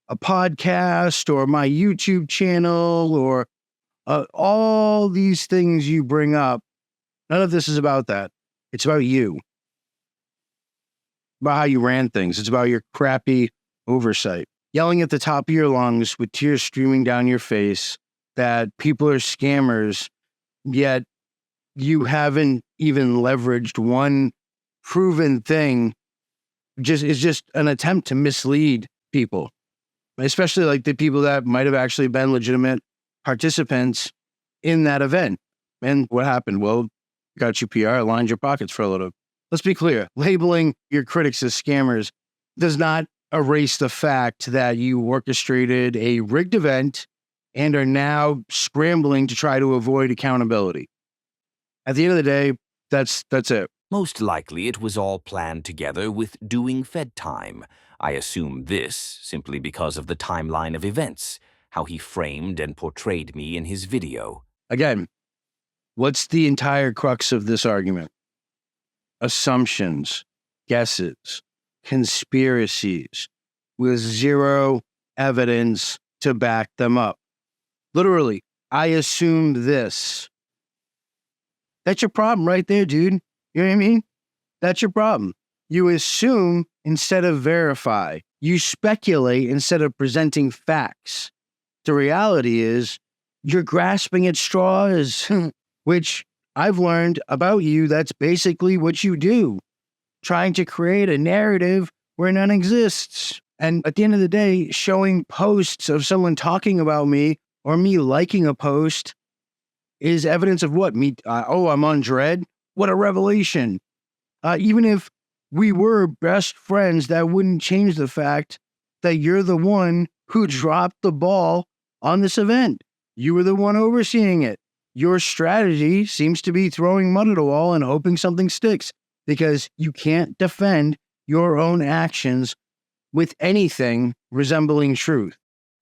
a podcast or my YouTube channel or all these things you bring up. None of this is about that. It's about you. About how you ran things. It's about your crappy oversight. Yelling at the top of your lungs with tears streaming down your face that people are scammers, yet you haven't even leveraged one proven thing. It's just an attempt to mislead people, especially like the people that might have actually been legitimate participants in that event. And what happened? Well, got you PR, lined your pockets for a little. Let's be clear. Labeling your critics as scammers does not erase the fact that you orchestrated a rigged event and are now scrambling to try to avoid accountability. At the end of the day, that's it. Most likely it was all planned together with Doing Fed Time. I assume this simply because of the timeline of events, how he framed and portrayed me in his video. Again, what's the entire crux of this argument? Assumptions, guesses, conspiracies with zero evidence to back them up. Literally, I assume this. That's your problem right there, dude. You know what I mean? That's your problem. You assume instead of verify. You speculate instead of presenting facts. The reality is you're grasping at straws, which I've learned about you. That's basically what you do, trying to create a narrative where none exists. And at the end of the day, showing posts of someone talking about me or me liking a post is evidence of what? I'm on Dread? What a revelation. Even if we were best friends, that wouldn't change the fact that you're the one who dropped the ball on this event. You were the one overseeing it. Your strategy seems to be throwing mud at a wall and hoping something sticks, because you can't defend your own actions with anything resembling truth.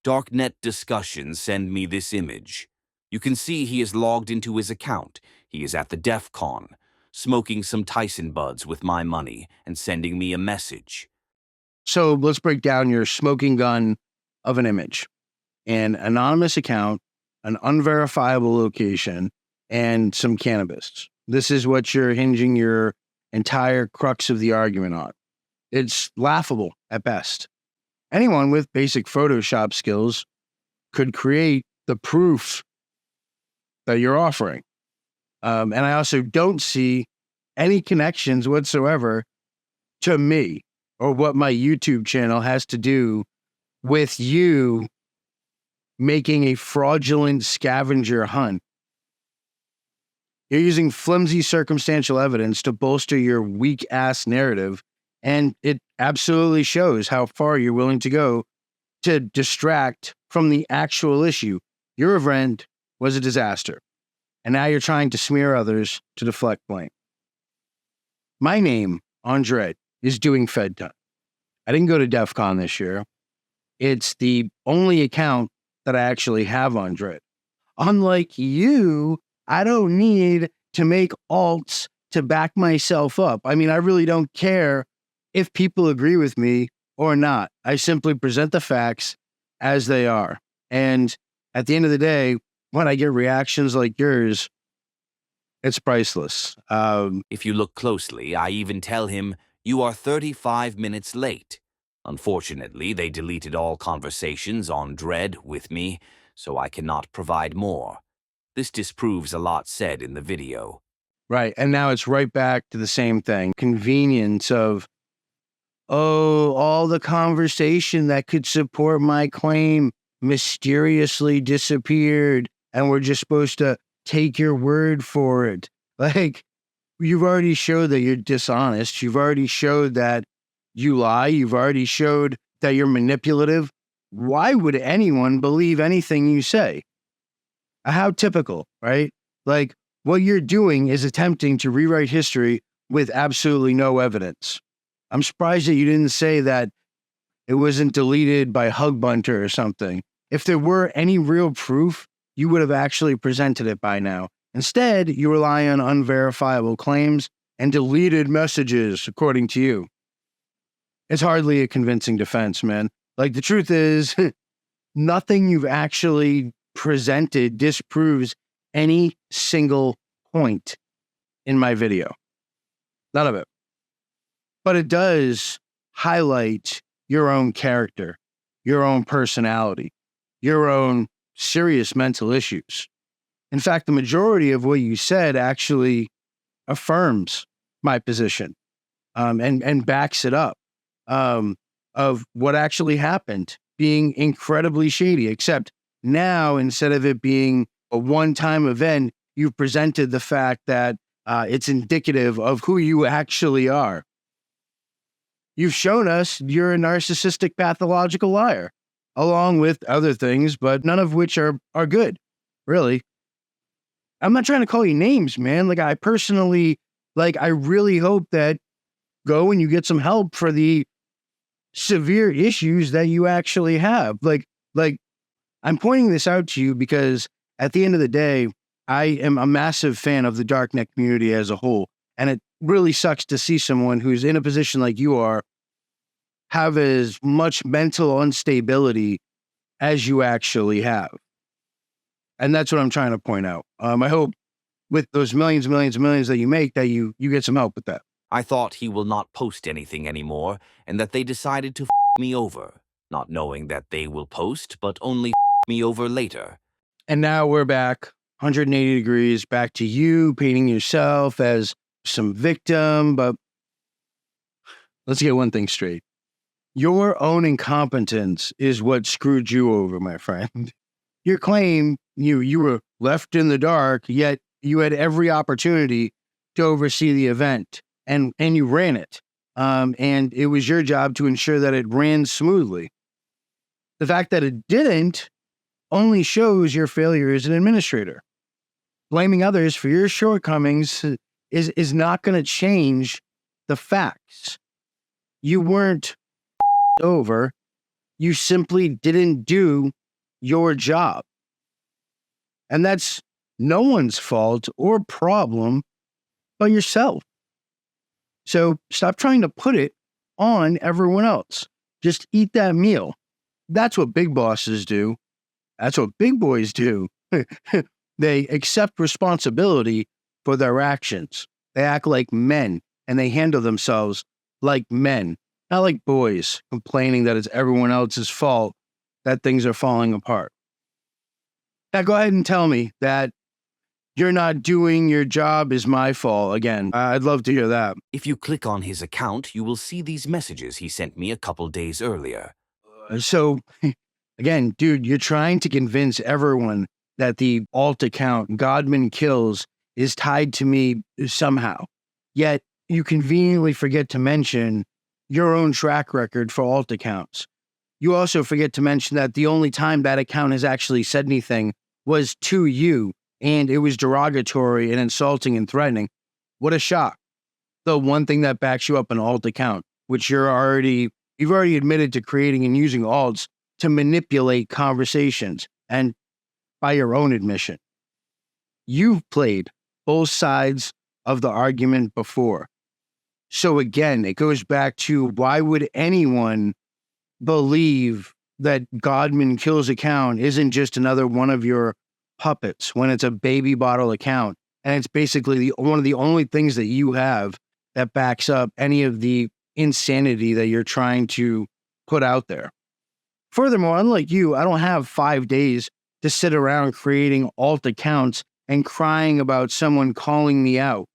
Darknet discussions send me this image. You can see he is logged into his account. He is at the DEF CON, smoking some Tyson buds with my money and sending me a message. So let's break down your smoking gun of an image. An anonymous account, an unverifiable location, and some cannabis. This is what you're hinging your entire crux of the argument on. It's laughable at best. Anyone with basic Photoshop skills could create the proof that you're offering. And I also don't see any connections whatsoever to me or what my YouTube channel has to do with you making a fraudulent scavenger hunt. You're using flimsy circumstantial evidence to bolster your weak-ass narrative, and it absolutely shows how far you're willing to go to distract from the actual issue. Your event was a disaster, and now you're trying to smear others to deflect blame. My name on Dread is doing Fed time. I didn't go to DEF CON this year. It's the only account that I actually have on Dread. Unlike you, I don't need to make alts to back myself up. I mean, I really don't care if people agree with me or not. I simply present the facts as they are. And at the end of the day, when I get reactions like yours, it's priceless. If you look closely, I even tell him, "You are 35 minutes late." Unfortunately, they deleted all conversations on Dread with me, so I cannot provide more. This disproves a lot said in the video. Right. And now it's right back to the same thing. Convenience of, all the conversation that could support my claim mysteriously disappeared, and we're just supposed to take your word for it. Like, you've already showed that you're dishonest. You've already showed that you lie. You've already showed that you're manipulative. Why would anyone believe anything you say? How typical, right? Like, what you're doing is attempting to rewrite history with absolutely no evidence. I'm surprised that you didn't say that it wasn't deleted by Hug Bunter or something. If there were any real proof, you would have actually presented it by now. Instead, you rely on unverifiable claims and deleted messages, according to you. It's hardly a convincing defense, man. Like, the truth is, nothing you've actually presented disproves any single point in my video. None of it. But it does highlight your own character, your own personality, your own serious mental issues. In fact, the majority of what you said actually affirms my position and backs it up of what actually happened being incredibly shady, except now, instead of it being a one-time event, you've presented the fact that it's indicative of who you actually are. You've shown us you're a narcissistic pathological liar, along with other things, but none of which are good, really. I'm not trying to call you names, man. Like, I personally, I really hope that go and you get some help for the severe issues that you actually have. Like, I'm pointing this out to you because at the end of the day, I am a massive fan of the Darknet community as a whole. And it really sucks to see someone who's in a position like you are have as much mental instability as you actually have. And that's what I'm trying to point out. I hope with those millions that you make that you get some help with that. I thought he will not post anything anymore and that they decided to f me over, not knowing that they will post but only me over later. And now we're back 180 degrees, back to you painting yourself as some victim. But let's get one thing straight. Your own incompetence is what screwed you over, my friend. Your claim, you were left in the dark, yet you had every opportunity to oversee the event, and you ran it. And it was your job to ensure that it ran smoothly. The fact that it didn't only shows your failure as an administrator. Blaming others for your shortcomings is not going to change the facts. You weren't over. You simply didn't do your job. And that's no one's fault or problem but yourself. So stop trying to put it on everyone else. Just eat that meal. That's what big bosses do. That's what big boys do. They accept responsibility for their actions. They act like men and they handle themselves like men, not like boys complaining that it's everyone else's fault that things are falling apart. Now go ahead and tell me that you're not doing your job is my fault again. I'd love to hear that. If you click on his account, you will see these messages he sent me a couple days earlier. So, again, dude, you're trying to convince everyone that the alt account, Godman Kills, is tied to me somehow. Yet, you conveniently forget to mention your own track record for alt accounts. You also forget to mention that the only time that account has actually said anything was to you, and it was derogatory and insulting and threatening. What a shock. The one thing that backs you up an alt account, which you've already admitted to creating and using alts to manipulate conversations, and by your own admission. You've played both sides of the argument before. So again, it goes back to why would anyone believe that Godman Kills account isn't just another one of your puppets when it's a baby bottle account, and it's basically one of the only things that you have that backs up any of the insanity that you're trying to put out there. Furthermore, unlike you, I don't have 5 days to sit around creating alt accounts and crying about someone calling me out.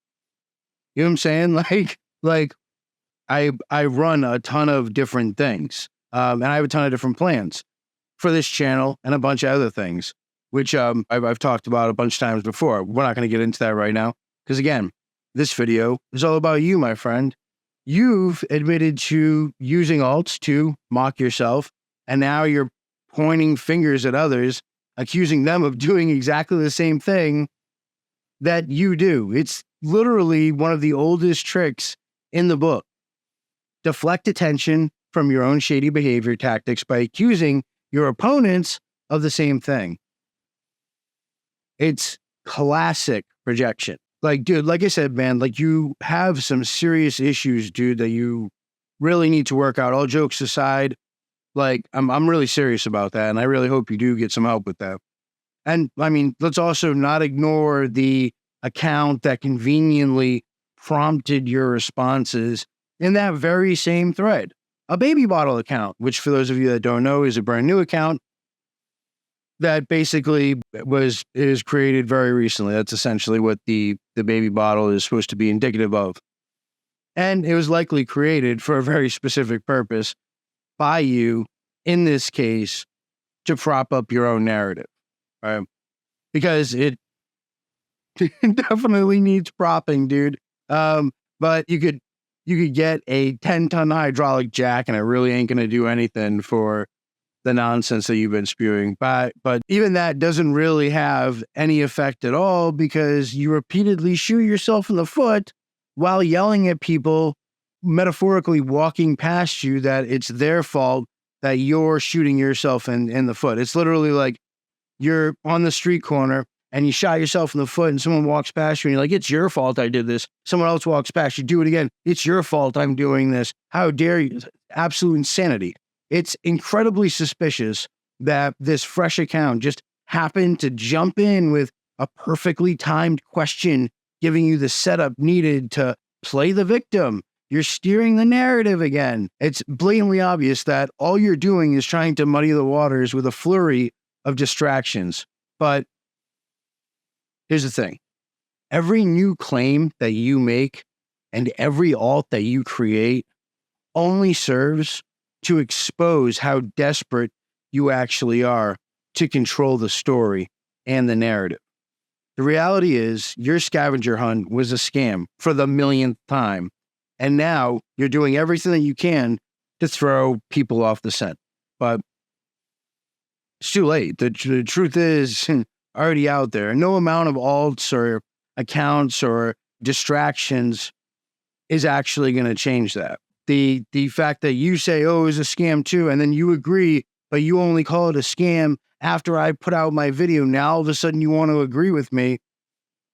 You know what I'm saying? Like I run a ton of different things, and I have a ton of different plans for this channel and a bunch of other things, which I've talked about a bunch of times before. We're not going to get into that right now, because again, this video is all about you, my friend. You've admitted to using alts to mock yourself, and now you're pointing fingers at others, accusing them of doing exactly the same thing that you do. It's literally one of the oldest tricks in the book. Deflect attention from your own shady behavior tactics by accusing your opponents of the same thing. It's classic projection. Like, dude, like I said, man, like you have some serious issues, dude, that you really need to work out. All jokes aside, like I'm really serious about that, and I really hope you do get some help with that. And I mean, let's also not ignore the account that conveniently prompted your responses in that very same thread. A baby bottle account, which for those of you that don't know is a brand new account that basically is created very recently. That's essentially what the baby bottle is supposed to be indicative of. And it was likely created for a very specific purpose by you, in this case, to prop up your own narrative, right? Because it definitely needs propping, dude. But you could get a 10-ton hydraulic jack and it really ain't going to do anything for the nonsense that you've been spewing. But even that doesn't really have any effect at all, because you repeatedly shoot yourself in the foot while yelling at people, metaphorically walking past you, that it's their fault that you're shooting yourself in the foot. It's literally like you're on the street corner and you shot yourself in the foot and someone walks past you and you're like, it's your fault I did this. Someone else walks past you, do it again. It's your fault I'm doing this. How dare you? Absolute insanity. It's incredibly suspicious that this fresh account just happened to jump in with a perfectly timed question, giving you the setup needed to play the victim. You're steering the narrative again. It's blatantly obvious that all you're doing is trying to muddy the waters with a flurry of distractions. But here's the thing. Every new claim that you make and every alt that you create only serves to expose how desperate you actually are to control the story and the narrative. The reality is your scavenger hunt was a scam for the millionth time. And now you're doing everything that you can to throw people off the scent. But it's too late. The truth is already out there. No amount of alts or accounts or distractions is actually going to change that. The fact that you say, oh, it was a scam too, and then you agree, but you only call it a scam after I put out my video. Now all of a sudden you want to agree with me,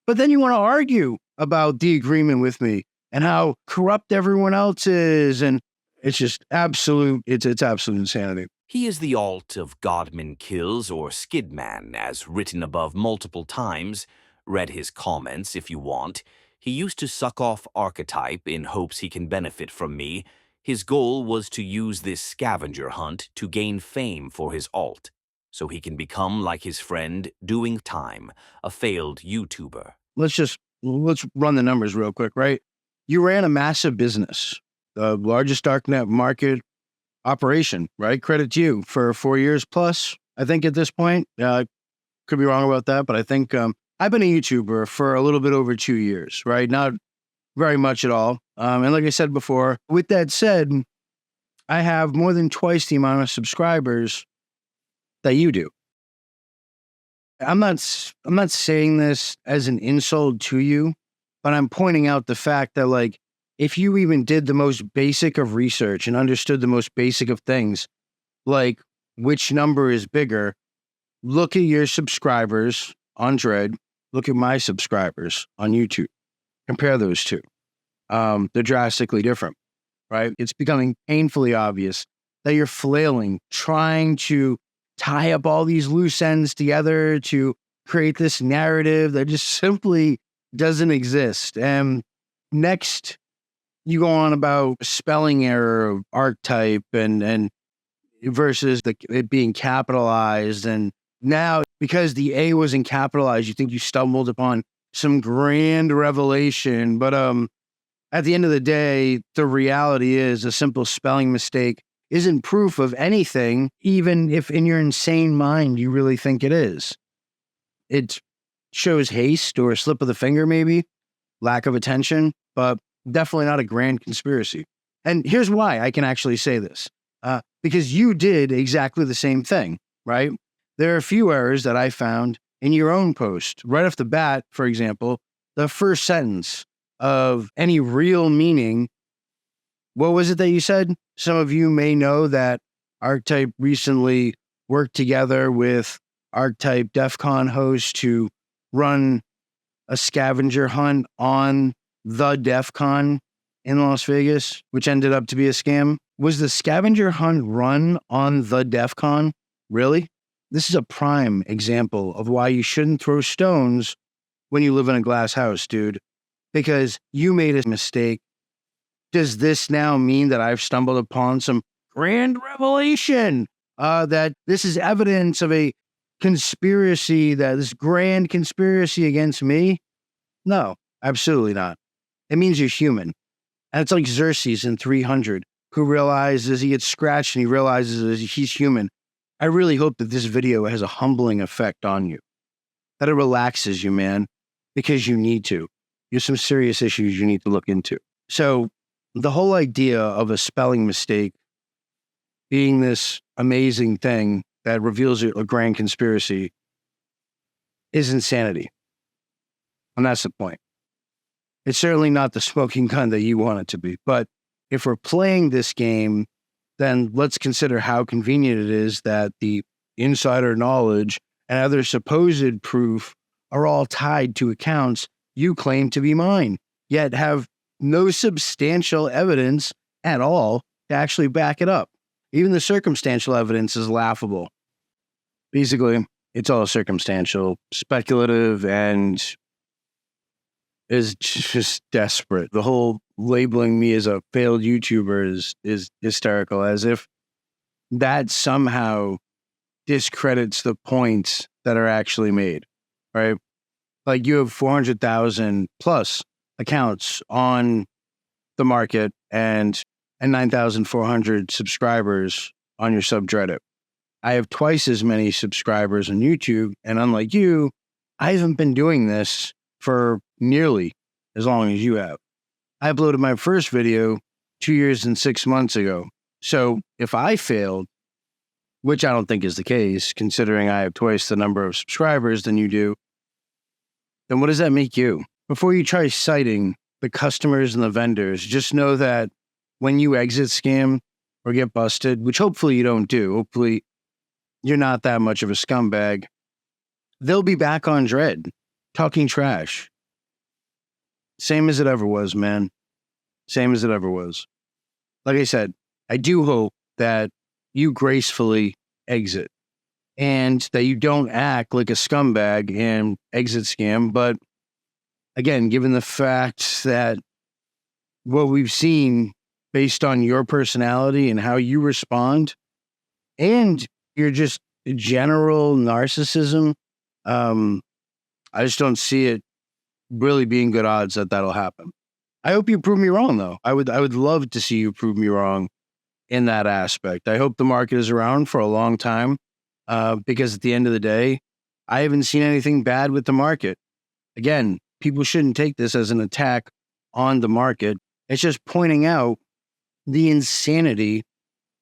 but then you want to argue about the agreement with me and how corrupt everyone else is. And it's just absolute, it's absolute insanity. He is the alt of Godman Kills or Skidman, as written above multiple times. Read his comments if you want. He used to suck off Archetype in hopes he can benefit from me. His goal was to use this scavenger hunt to gain fame for his alt, so he can become like his friend Doing Time, a failed YouTuber. Let's run the numbers real quick, right? You ran a massive business, the largest darknet market operation, right? Credit to you for 4 years plus, I think at this point. Could be wrong about that, but I think I've been a YouTuber for a little bit over 2 years, right? Not very much at all. And like I said before, with that said, I have more than twice the amount of subscribers that you do. I'm not saying this as an insult to you, but I'm pointing out the fact that, like, if you even did the most basic of research and understood the most basic of things, like which number is bigger, look at your subscribers on Dread, look at my subscribers on YouTube. Compare those two. They're drastically different, right? It's becoming painfully obvious that you're flailing, trying to tie up all these loose ends together to create this narrative that just simply doesn't exist. And next, you go on about spelling error of archetype and versus it being capitalized. And now, because the A wasn't capitalized, you think you stumbled upon some grand revelation. But at the end of the day, the reality is a simple spelling mistake isn't proof of anything, even if in your insane mind you really think it is. It shows haste or a slip of the finger, maybe, lack of attention, but definitely not a grand conspiracy. And here's why I can actually say this. Because you did exactly the same thing, right? There are a few errors that I found in your own post. Right off the bat, for example, the first sentence of any real meaning, what was it that you said? Some of you may know that Archetype recently worked together with Archetyp DEFCON host to run a scavenger hunt on the DEFCON in Las Vegas, which ended up to be a scam. Was the scavenger hunt run on the DEFCON? Really? This is a prime example of why you shouldn't throw stones when you live in a glass house, dude. Because you made a mistake. Does this now mean that I've stumbled upon some grand revelation? That this is evidence of a conspiracy, that this grand conspiracy against me? No, absolutely not. It means you're human. And it's like Xerxes in 300, who realizes he gets scratched and he realizes he's human. I really hope that this video has a humbling effect on you, that it relaxes you, man, because you need to. There's some serious issues you need to look into. So the whole idea of a spelling mistake being this amazing thing that reveals a grand conspiracy is insanity. And that's the point. It's certainly not the smoking gun that you want it to be. But if we're playing this game, then let's consider how convenient it is that the insider knowledge and other supposed proof are all tied to accounts you claim to be mine, yet have no substantial evidence at all to actually back it up. Even the circumstantial evidence is laughable. Basically, it's all circumstantial, speculative, and is just desperate. The whole labeling me as a failed YouTuber is hysterical, as if that somehow discredits the points that are actually made, right? Like you have 400,000 plus accounts on the market and 9,400 subscribers on your subreddit. I have twice as many subscribers on YouTube, and unlike you, I haven't been doing this for nearly as long as you have. I uploaded my first video 2 years and 6 months ago. So if I failed, which I don't think is the case, considering I have twice the number of subscribers than you do, then what does that make you? Before you try citing the customers and the vendors, just know that when you exit scam or get busted, which hopefully you don't do, hopefully you're not that much of a scumbag, they'll be back on Dread, talking trash. Same as it ever was, man. Same as it ever was. Like I said, I do hope that you gracefully exit and that you don't act like a scumbag and exit scam. But again, given the fact that what we've seen based on your personality and how you respond and your just general narcissism, I just don't see it really being good odds that that'll happen. I hope you prove me wrong, though. I would love to see you prove me wrong in that aspect. I hope the market is around for a long time because at the end of the day, I haven't seen anything bad with the market. Again, people shouldn't take this as an attack on the market. It's just pointing out the insanity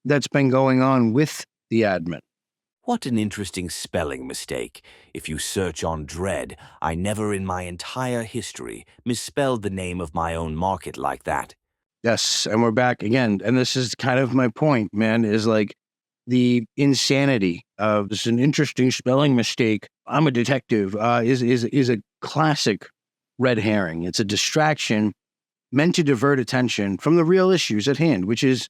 that's been going on with the admin. What an interesting spelling mistake. If you search on Dread, I never in my entire history misspelled the name of my own market like that. Yes, and we're back again. And this is kind of my point, man, is like the insanity of this is an interesting spelling mistake. I'm a detective is a classic red herring. It's a distraction meant to divert attention from the real issues at hand, which is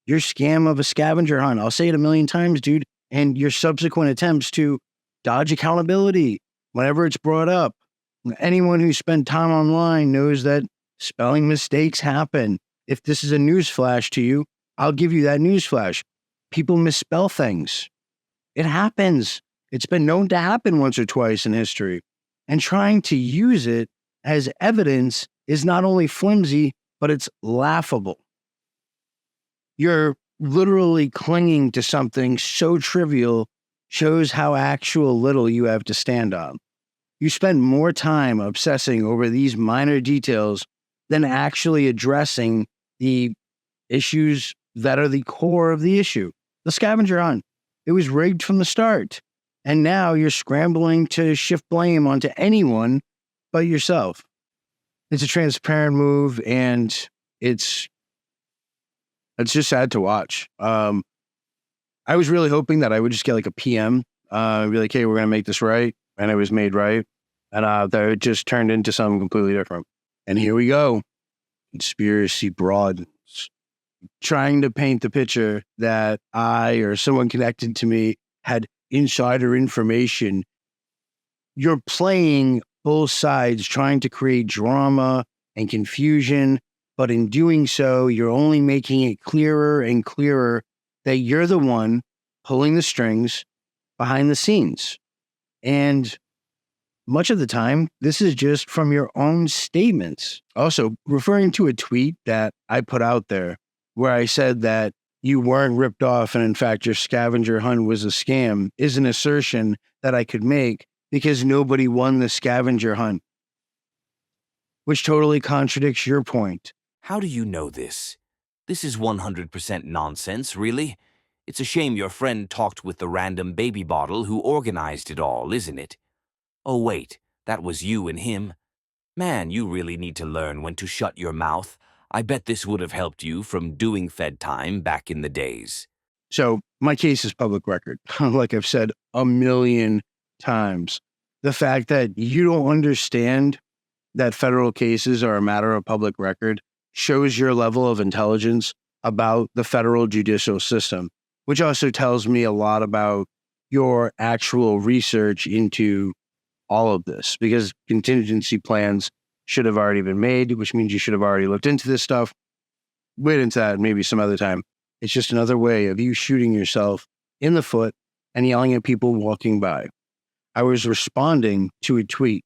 your scam of a scavenger hunt. I'll say it a million times, dude. And your subsequent attempts to dodge accountability whenever it's brought up. Anyone who spent time online knows that spelling mistakes happen. If this is a newsflash to you, I'll give you that newsflash. People misspell things. It happens. It's been known to happen once or twice in history. And trying to use it as evidence is not only flimsy, but it's laughable. You're literally clinging to something so trivial shows how actual little you have to stand on. You spend more time obsessing over these minor details than actually addressing the issues that are the core of the issue. The scavenger hunt. It was rigged from the start. And now you're scrambling to shift blame onto anyone but yourself. It's a transparent move, and it's just sad to watch. I was really hoping that I would just get like a PM, be like, hey, we're going to make this right. And it was made right. And that it just turned into something completely different. And here we go. Conspiracy broad. Trying to paint the picture that I or someone connected to me had insider information. You're playing both sides, trying to create drama and confusion. But in doing so, you're only making it clearer and clearer that you're the one pulling the strings behind the scenes. And much of the time, this is just from your own statements. Also, referring to a tweet that I put out there where I said that you weren't ripped off and in fact your scavenger hunt was a scam is an assertion that I could make because nobody won the scavenger hunt, which totally contradicts your point. How do you know this? This is 100% nonsense, really. It's a shame your friend talked with the random baby bottle who organized it all, isn't it? Oh wait, that was you and him. Man, you really need to learn when to shut your mouth. I bet this would have helped you from doing Fed time back in the days. So my case is public record. Like I've said a million times, the fact that you don't understand that federal cases are a matter of public record shows your level of intelligence about the federal judicial system, which also tells me a lot about your actual research into all of this, because contingency plans should have already been made, which means you should have already looked into this stuff. Wait into that maybe some other time. It's just another way of you shooting yourself in the foot and yelling at people walking by. I was responding to a tweet.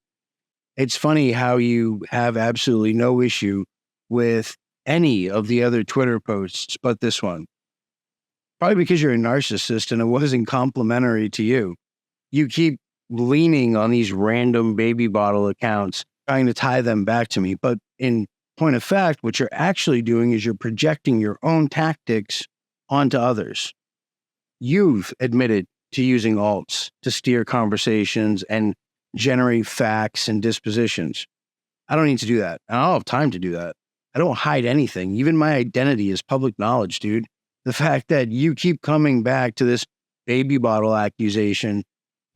It's funny how you have absolutely no issue with any of the other Twitter posts but this one. Probably because you're a narcissist and it wasn't complimentary to you. You keep leaning on these random baby bottle accounts, trying to tie them back to me. But in point of fact, what you're actually doing is you're projecting your own tactics onto others. You've admitted to using alts to steer conversations and generate facts and dispositions. I don't need to do that. I don't have time to do that. I don't hide anything. Even my identity is public knowledge, dude. The fact that you keep coming back to this baby bottle accusation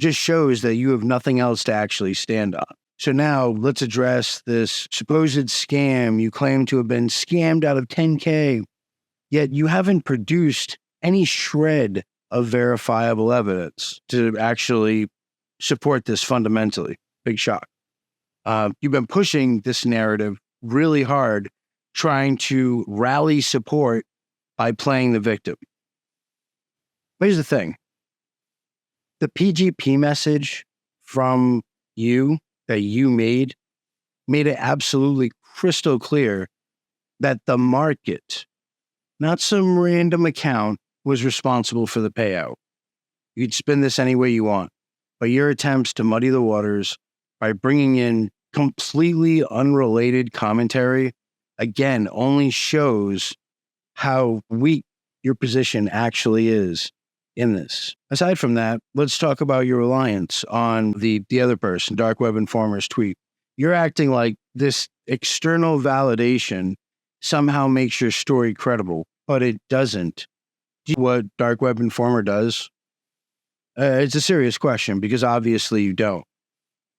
just shows that you have nothing else to actually stand on. So now let's address this supposed scam. You claim to have been scammed out of 10K, yet you haven't produced any shred of verifiable evidence to actually support this fundamentally. Big shock. You've been pushing this narrative really hard, trying to rally support by playing the victim. But here's the thing. The PGP message from you that you made it absolutely crystal clear that the market, not some random account, was responsible for the payout. You'd spin this any way you want, but your attempts to muddy the waters by bringing in completely unrelated commentary, again, only shows how weak your position actually is in this. Aside from that, let's talk about your reliance on the other person, Dark Web Informer's tweet. You're acting like this external validation somehow makes your story credible, but it doesn't. Do you know what Dark Web Informer does? It's a serious question because obviously you don't.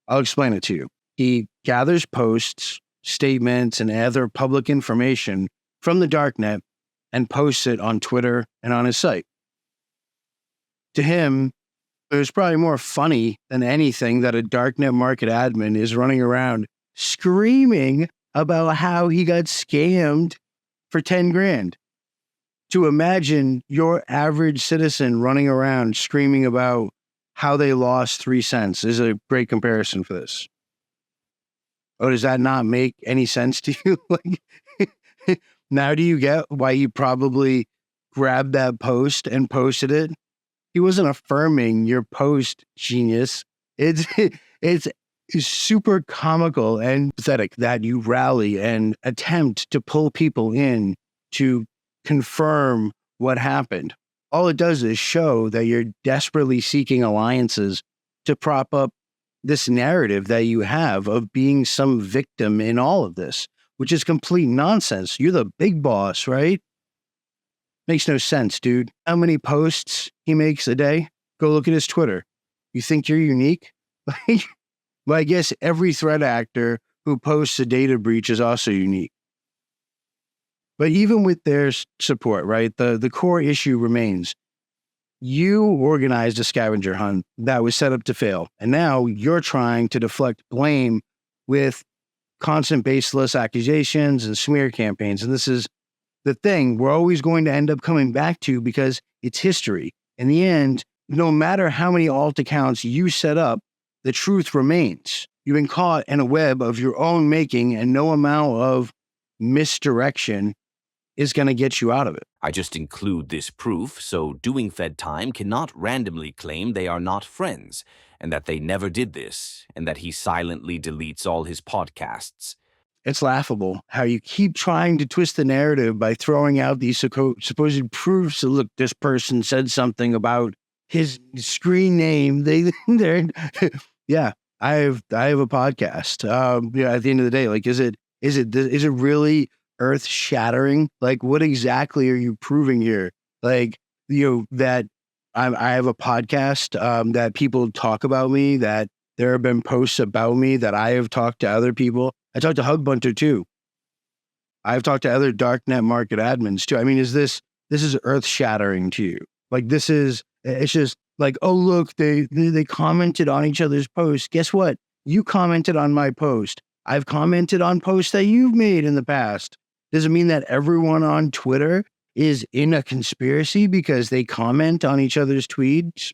I'll explain it to you. He gathers posts, statements, and other public information from the darknet and posts it on Twitter and on his site. To him, it was probably more funny than anything that a darknet market admin is running around screaming about how he got scammed for 10 grand. To imagine your average citizen running around screaming about how they lost 3 cents is a great comparison for this. Oh, does that not make any sense to you? Like, now do you get why you probably grabbed that post and posted it? He wasn't affirming your post, genius. It's super comical and pathetic that you rally and attempt to pull people in to confirm what happened. All it does is show that you're desperately seeking alliances to prop up this narrative that you have of being some victim in all of this, which is complete nonsense. You're the big boss, right? Makes no sense, dude. How many posts he makes a day? Go look at his Twitter. You think you're unique? Well, I guess every threat actor who posts a data breach is also unique. But even with their support, right, the core issue remains. You organized a scavenger hunt that was set up to fail, and now you're trying to deflect blame with constant baseless accusations and smear campaigns. And this is the thing we're always going to end up coming back to because it's history. In the end, no matter how many alt accounts you set up, the truth remains. You've been caught in a web of your own making, and no amount of misdirection is going to get you out of it. I just include this proof so Doing Fed Time cannot randomly claim they are not friends, and that they never did this, and that he silently deletes all his podcasts. It's laughable how you keep trying to twist the narrative by throwing out these supposed proofs. So look, this person said something about his screen name. Yeah, I have a podcast. At the end of the day, like, is it really earth shattering? Like, what exactly are you proving here? Like, that I have a podcast, that people talk about me, that there have been posts about me, that I have talked to other people. I talked to Hugbunter too. I've talked to other darknet market admins too. I mean, this is earth shattering to you? Like, it's just like, oh, look, they commented on each other's posts. Guess what? You commented on my post. I've commented on posts that you've made in the past. Does it mean that everyone on Twitter is in a conspiracy because they comment on each other's tweets?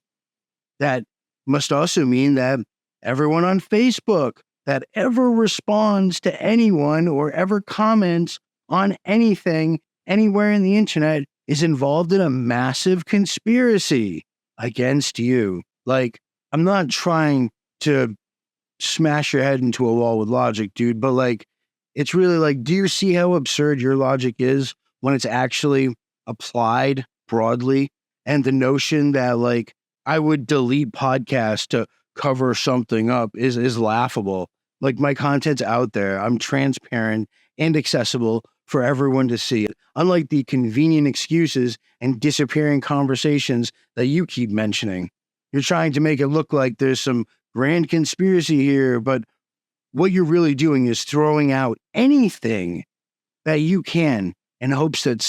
That must also mean that everyone on Facebook that ever responds to anyone or ever comments on anything anywhere in the internet is involved in a massive conspiracy against you. Like, I'm not trying to smash your head into a wall with logic, dude, but like, it's really like, do you see how absurd your logic is when it's actually applied broadly? And the notion that like I would delete podcasts to cover something up is laughable. Like, my content's out there. I'm transparent and accessible for everyone to see. Unlike the convenient excuses and disappearing conversations that you keep mentioning. You're trying to make it look like there's some grand conspiracy here, but what you're really doing is throwing out anything that you can in hopes that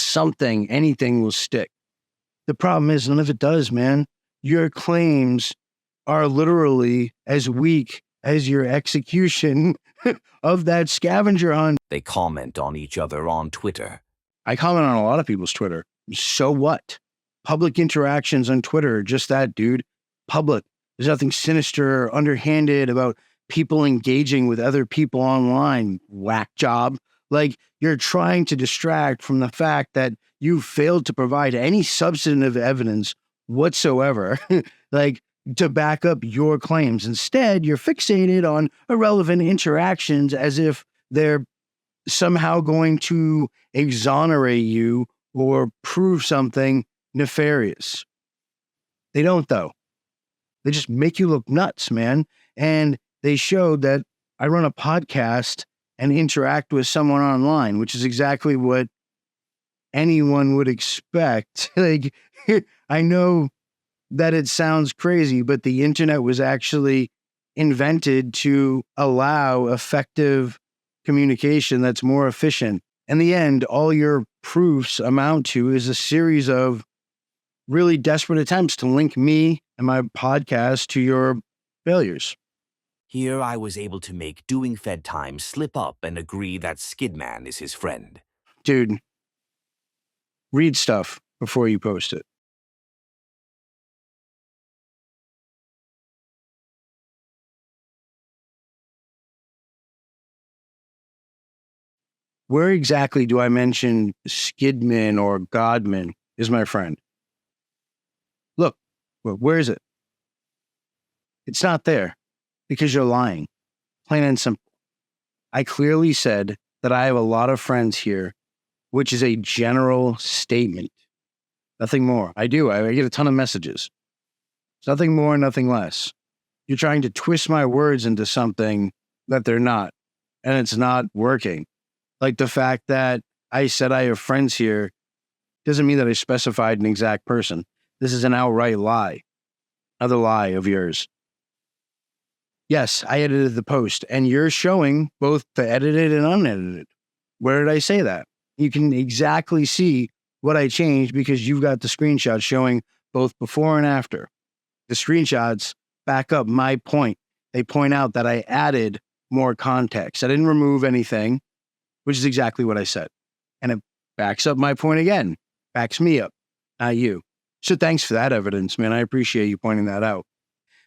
anything will stick. The problem is none of it does, man. Your claims are literally as weak as your execution of that scavenger hunt. They comment on each other on Twitter. I comment on a lot of people's Twitter. So what? Public interactions on Twitter are just that, dude. Public. There's nothing sinister or underhanded about people engaging with other people online. Whack job. Like, you're trying to distract from the fact that you failed to provide any substantive evidence whatsoever, like, to back up your claims. Instead, you're fixated on irrelevant interactions as if they're somehow going to exonerate you or prove something nefarious. They don't, though. They just make you look nuts, man. And they showed that I run a podcast and interact with someone online, which is exactly what anyone would expect. Like, I know that it sounds crazy, but the internet was actually invented to allow effective communication that's more efficient. In the end, all your proofs amount to is a series of really desperate attempts to link me and my podcast to your failures. Here I was able to make Doing Fed Time slip up and agree that Skidman is his friend. Dude, read stuff before you post it. Where exactly do I mention Skidman or Godman is my friend? Look, where is it? It's not there because you're lying, plain and simple. I clearly said that I have a lot of friends here, which is a general statement. Nothing more. I do. I get a ton of messages. It's nothing more, nothing less. You're trying to twist my words into something that they're not, and it's not working. Like, the fact that I said I have friends here doesn't mean that I specified an exact person. This is an outright lie. Another lie of yours. Yes, I edited the post, and you're showing both the edited and unedited. Where did I say that? You can exactly see what I changed because you've got the screenshot showing both before and after. The screenshots back up my point. They point out that I added more context. I didn't remove anything, which is exactly what I said. And it backs up my point again. Backs me up, not you. So thanks for that evidence, man. I appreciate you pointing that out.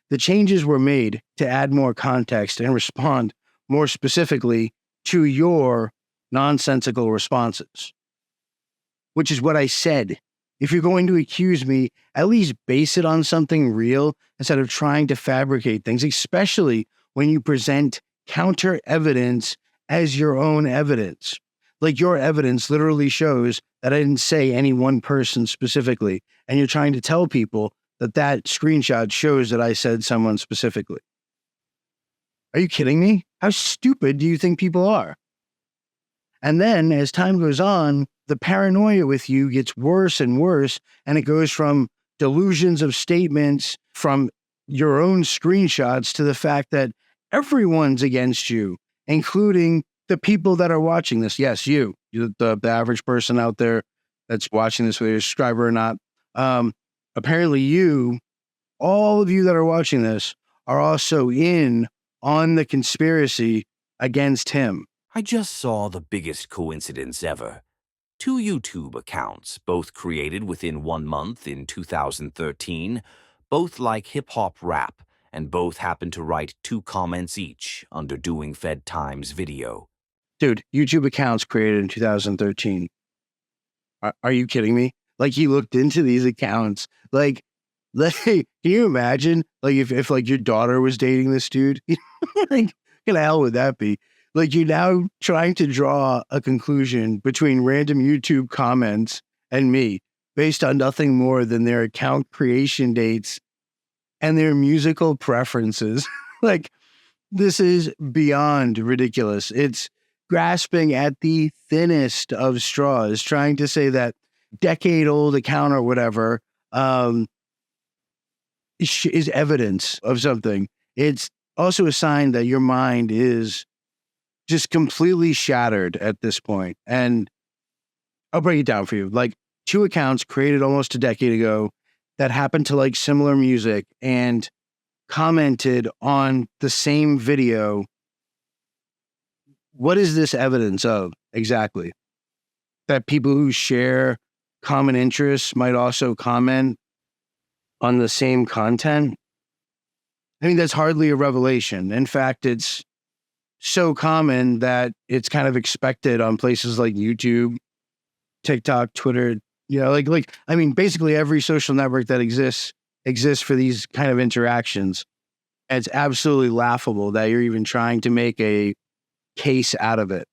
The changes were made to add more context and respond more specifically to your nonsensical responses, which is what I said. If you're going to accuse me, at least base it on something real instead of trying to fabricate things, especially when you present counter evidence as your own evidence. Like, your evidence literally shows that I didn't say any one person specifically, and you're trying to tell people that screenshot shows that I said someone specifically. Are you kidding me? How stupid do you think people are? And then, as time goes on, the paranoia with you gets worse and worse, and it goes from delusions of statements from your own screenshots to the fact that everyone's against you, including the people that are watching this. Yes, you, the average person out there that's watching this, whether you're a subscriber or not. Apparently all of you that are watching this are also in on the conspiracy against him. I just saw the biggest coincidence ever. 2 YouTube accounts, both created within 1 month in 2013, Both like hip-hop rap, and both happen to write 2 comments each under Doing Fed Time's video. Dude, YouTube accounts created in 2013. Are you kidding me? Like, he looked into these accounts. Like, can you imagine, like, if like your daughter was dating this dude? Like, what the hell would that be? Like, you're now trying to draw a conclusion between random YouTube comments and me based on nothing more than their account creation dates and their musical preferences. Like, this is beyond ridiculous. It's grasping at the thinnest of straws, trying to say that decade-old account or whatever is evidence of something. It's also a sign that your mind is just completely shattered at this point. And I'll break it down for you. Like, 2 accounts created almost a decade ago that happened to like similar music and commented on the same video. What is this evidence of exactly? That people who share common interests might also comment on the same content? I mean, that's hardly a revelation. In fact, it's so common that it's kind of expected on places like YouTube, TikTok, Twitter, I mean, basically every social network that exists for these kind of interactions. And it's absolutely laughable that you're even trying to make a case out of it.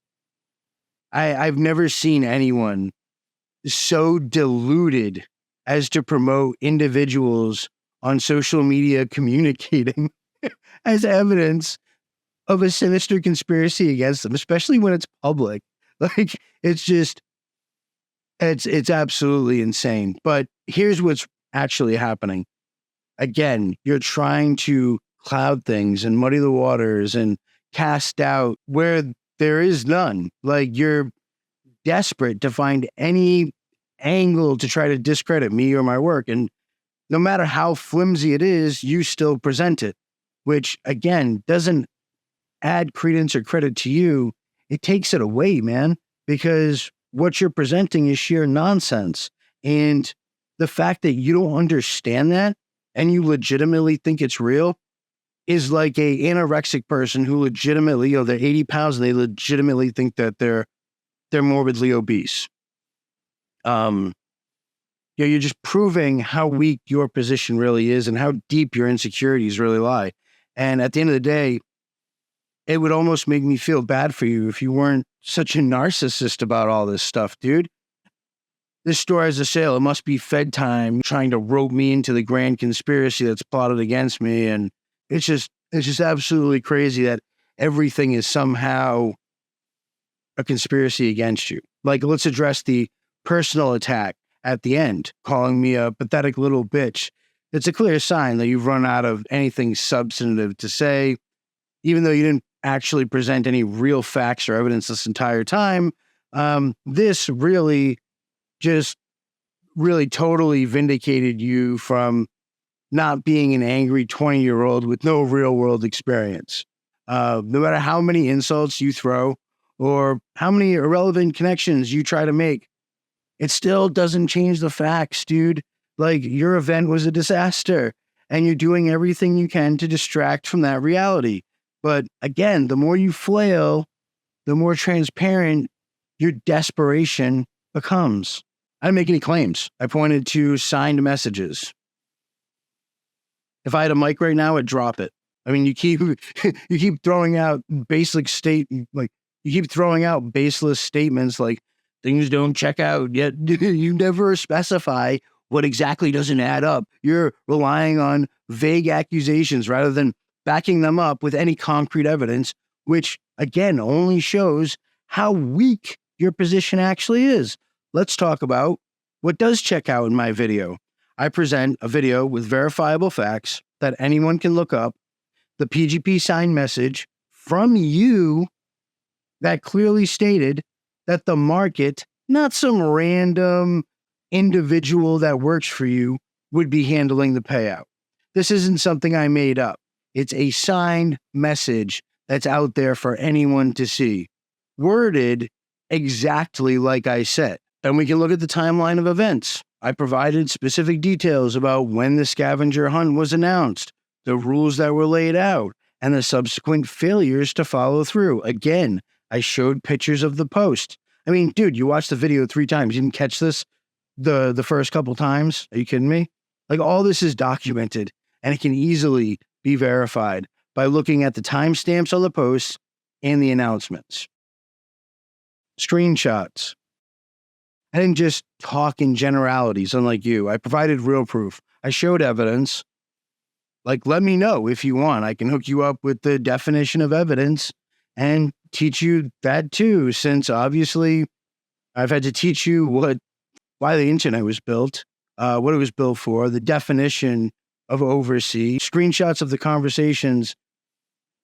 I've never seen anyone so deluded as to promote individuals on social media communicating as evidence of a sinister conspiracy against them, especially when it's public. Like, it's absolutely insane. But here's what's actually happening. Again, you're trying to cloud things and muddy the waters and cast doubt where there is none. Like, you're desperate to find any angle to try to discredit me or my work. And no matter how flimsy it is, you still present it, which again, doesn't add credence or credit to you. It takes it away, man, because what you're presenting is sheer nonsense. And the fact that you don't understand that and you legitimately think it's real is like a anorexic person who legitimately, they're 80 pounds and they legitimately think that they're morbidly obese. You're just proving how weak your position really is and how deep your insecurities really lie. And at the end of the day, it would almost make me feel bad for you if you weren't such a narcissist about all this stuff, dude. This store has a sale. It must be Fed time trying to rope me into the grand conspiracy that's plotted against me. And it's just absolutely crazy that everything is somehow a conspiracy against you. Like, let's address the personal attack at the end, calling me a pathetic little bitch. It's a clear sign that you've run out of anything substantive to say, even though you didn't actually present any real facts or evidence this entire time. This really totally vindicated you from not being an angry 20-year-old with no real world experience. No matter how many insults you throw or how many irrelevant connections you try to make, it still doesn't change the facts, dude. Like, your event was a disaster and you're doing everything you can to distract from that reality. But again, the more you flail, the more transparent your desperation becomes. I didn't make any claims. I pointed to signed messages. If I had a mic right now, I'd drop it. I mean, you keep throwing out baseless statements like things don't check out, yet you never specify what exactly doesn't add up. You're relying on vague accusations rather than backing them up with any concrete evidence, which again only shows how weak your position actually is. Let's talk about what does check out in my video. I present a video with verifiable facts that anyone can look up, the PGP signed message from you that clearly stated that the market, not some random individual that works for you, would be handling the payout. This isn't something I made up. It's a signed message that's out there for anyone to see, worded exactly like I said. And we can look at the timeline of events. I provided specific details about when the scavenger hunt was announced, the rules that were laid out, and the subsequent failures to follow through. Again, I showed pictures of the post. I mean, dude, you watched the video 3 times. You didn't catch this the first couple times? Are you kidding me? Like, all this is documented, and it can easily be verified by looking at the timestamps on the posts and the announcements. Screenshots. I didn't just talk in generalities, unlike you. I provided real proof. I showed evidence. Like, let me know if you want. I can hook you up with the definition of evidence and teach you that too, since obviously I've had to teach you why the internet was built, what it was built for, the definition of oversee, screenshots of the conversations,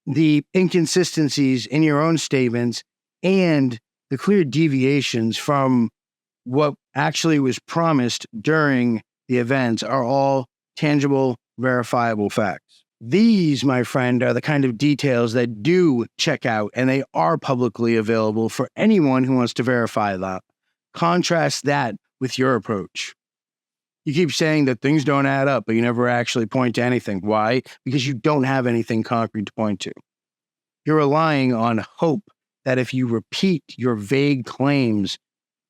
the inconsistencies in your own statements, and the clear deviations from what actually was promised during the events are all tangible, verifiable facts. These, my friend, are the kind of details that do check out, and they are publicly available for anyone who wants to verify that. Contrast that with your approach. You keep saying that things don't add up, but you never actually point to anything. Why? Because you don't have anything concrete to point to. You're relying on hope that if you repeat your vague claims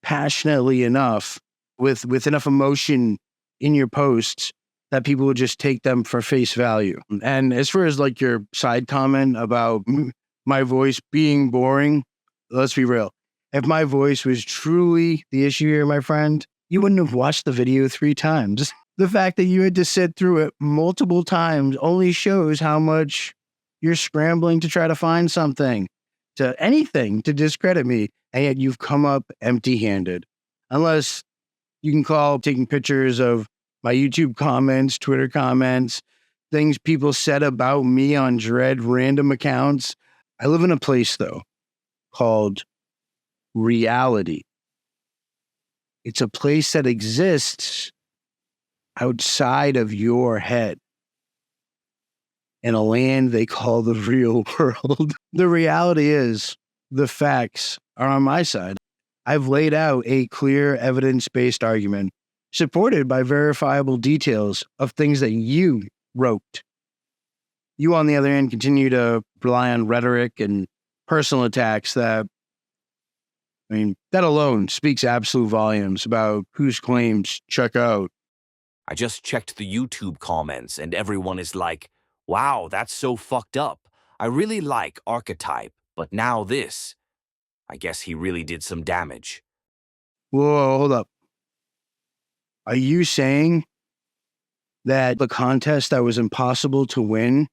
passionately enough, with enough emotion in your posts, that people will just take them for face value. And as far as like your side comment about my voice being boring, let's be real. If my voice was truly the issue here, my friend, you wouldn't have watched the video 3 times. The fact that you had to sit through it multiple times only shows how much you're scrambling to try to find something, to anything to discredit me, and yet you've come up empty-handed. Unless you can call taking pictures of my YouTube comments, Twitter comments, things people said about me on dread random accounts. I live in a place, though, called reality. It's a place that exists outside of your head, in a land they call the real world. The reality is, the facts are on my side. I've laid out a clear, evidence-based argument, supported by verifiable details of things that you wrote. You, on the other hand, continue to rely on rhetoric and personal attacks that, that alone speaks absolute volumes about whose claims check out. I just checked the YouTube comments and everyone is like, wow, that's so fucked up. I really like Archetype, but now this. I guess he really did some damage. Whoa, hold up. Are you saying that the contest that was impossible to win,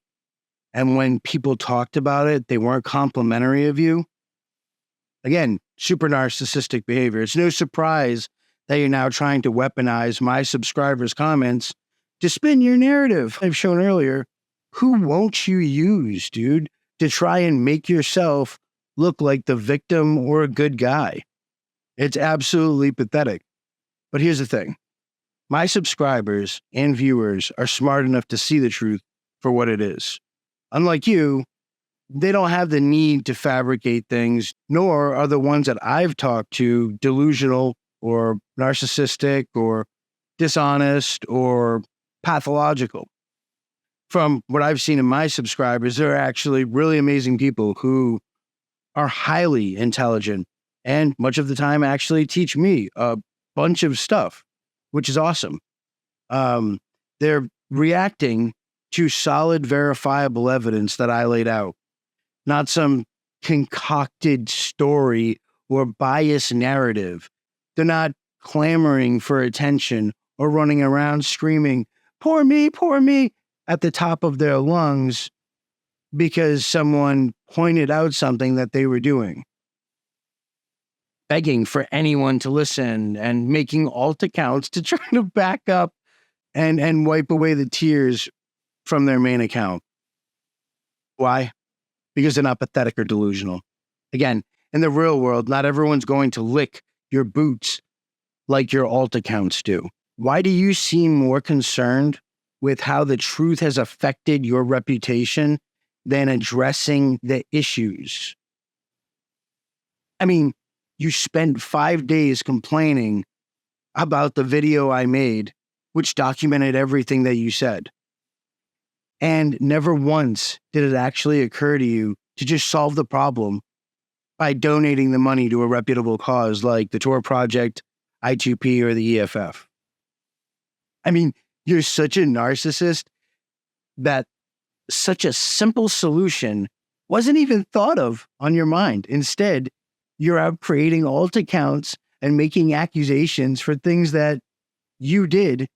and when people talked about it, they weren't complimentary of you? Again, super narcissistic behavior. It's no surprise that you're now trying to weaponize my subscribers' comments to spin your narrative. I've shown earlier, who won't you use, dude, to try and make yourself look like the victim or a good guy? It's absolutely pathetic. But here's the thing. My subscribers and viewers are smart enough to see the truth for what it is. Unlike you, they don't have the need to fabricate things, nor are the ones that I've talked to delusional or narcissistic or dishonest or pathological. From what I've seen in my subscribers, they're actually really amazing people who are highly intelligent and much of the time actually teach me a bunch of stuff, which is awesome. They're reacting to solid, verifiable evidence that I laid out, not some concocted story or biased narrative. They're not clamoring for attention or running around screaming, poor me, at the top of their lungs because someone pointed out something that they were doing. Begging for anyone to listen and making alt accounts to try to back up and wipe away the tears from their main account. Why? Because they're not pathetic or delusional. Again, in the real world, not everyone's going to lick your boots like your alt accounts do. Why do you seem more concerned with how the truth has affected your reputation than addressing the issues? I mean, you spent 5 days complaining about the video I made, which documented everything that you said. And never once did it actually occur to you to just solve the problem by donating the money to a reputable cause like the Tor Project, I2P, or the EFF. I mean, you're such a narcissist that such a simple solution wasn't even thought of on your mind. Instead, you're out creating alt accounts and making accusations for things that you did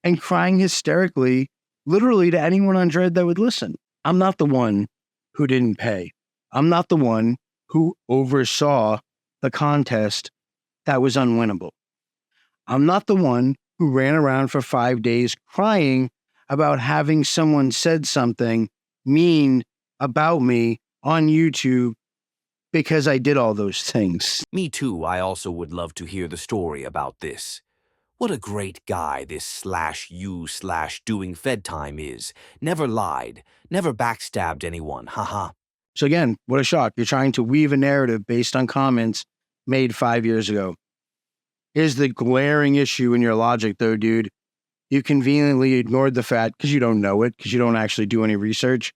and crying hysterically, literally to anyone on Dread that would listen. I'm not the one who didn't pay. I'm not the one who oversaw the contest that was unwinnable. I'm not the one who ran around for 5 days crying about having someone said something mean about me on YouTube because I did all those things. Me too, I also would love to hear the story about this. What a great guy this /you/doing Fed time is. Never lied, never backstabbed anyone, haha. So again, what a shock. You're trying to weave a narrative based on comments made 5 years ago. Here's the glaring issue in your logic though, dude. You conveniently ignored the fact, because you don't know it, because you don't actually do any research,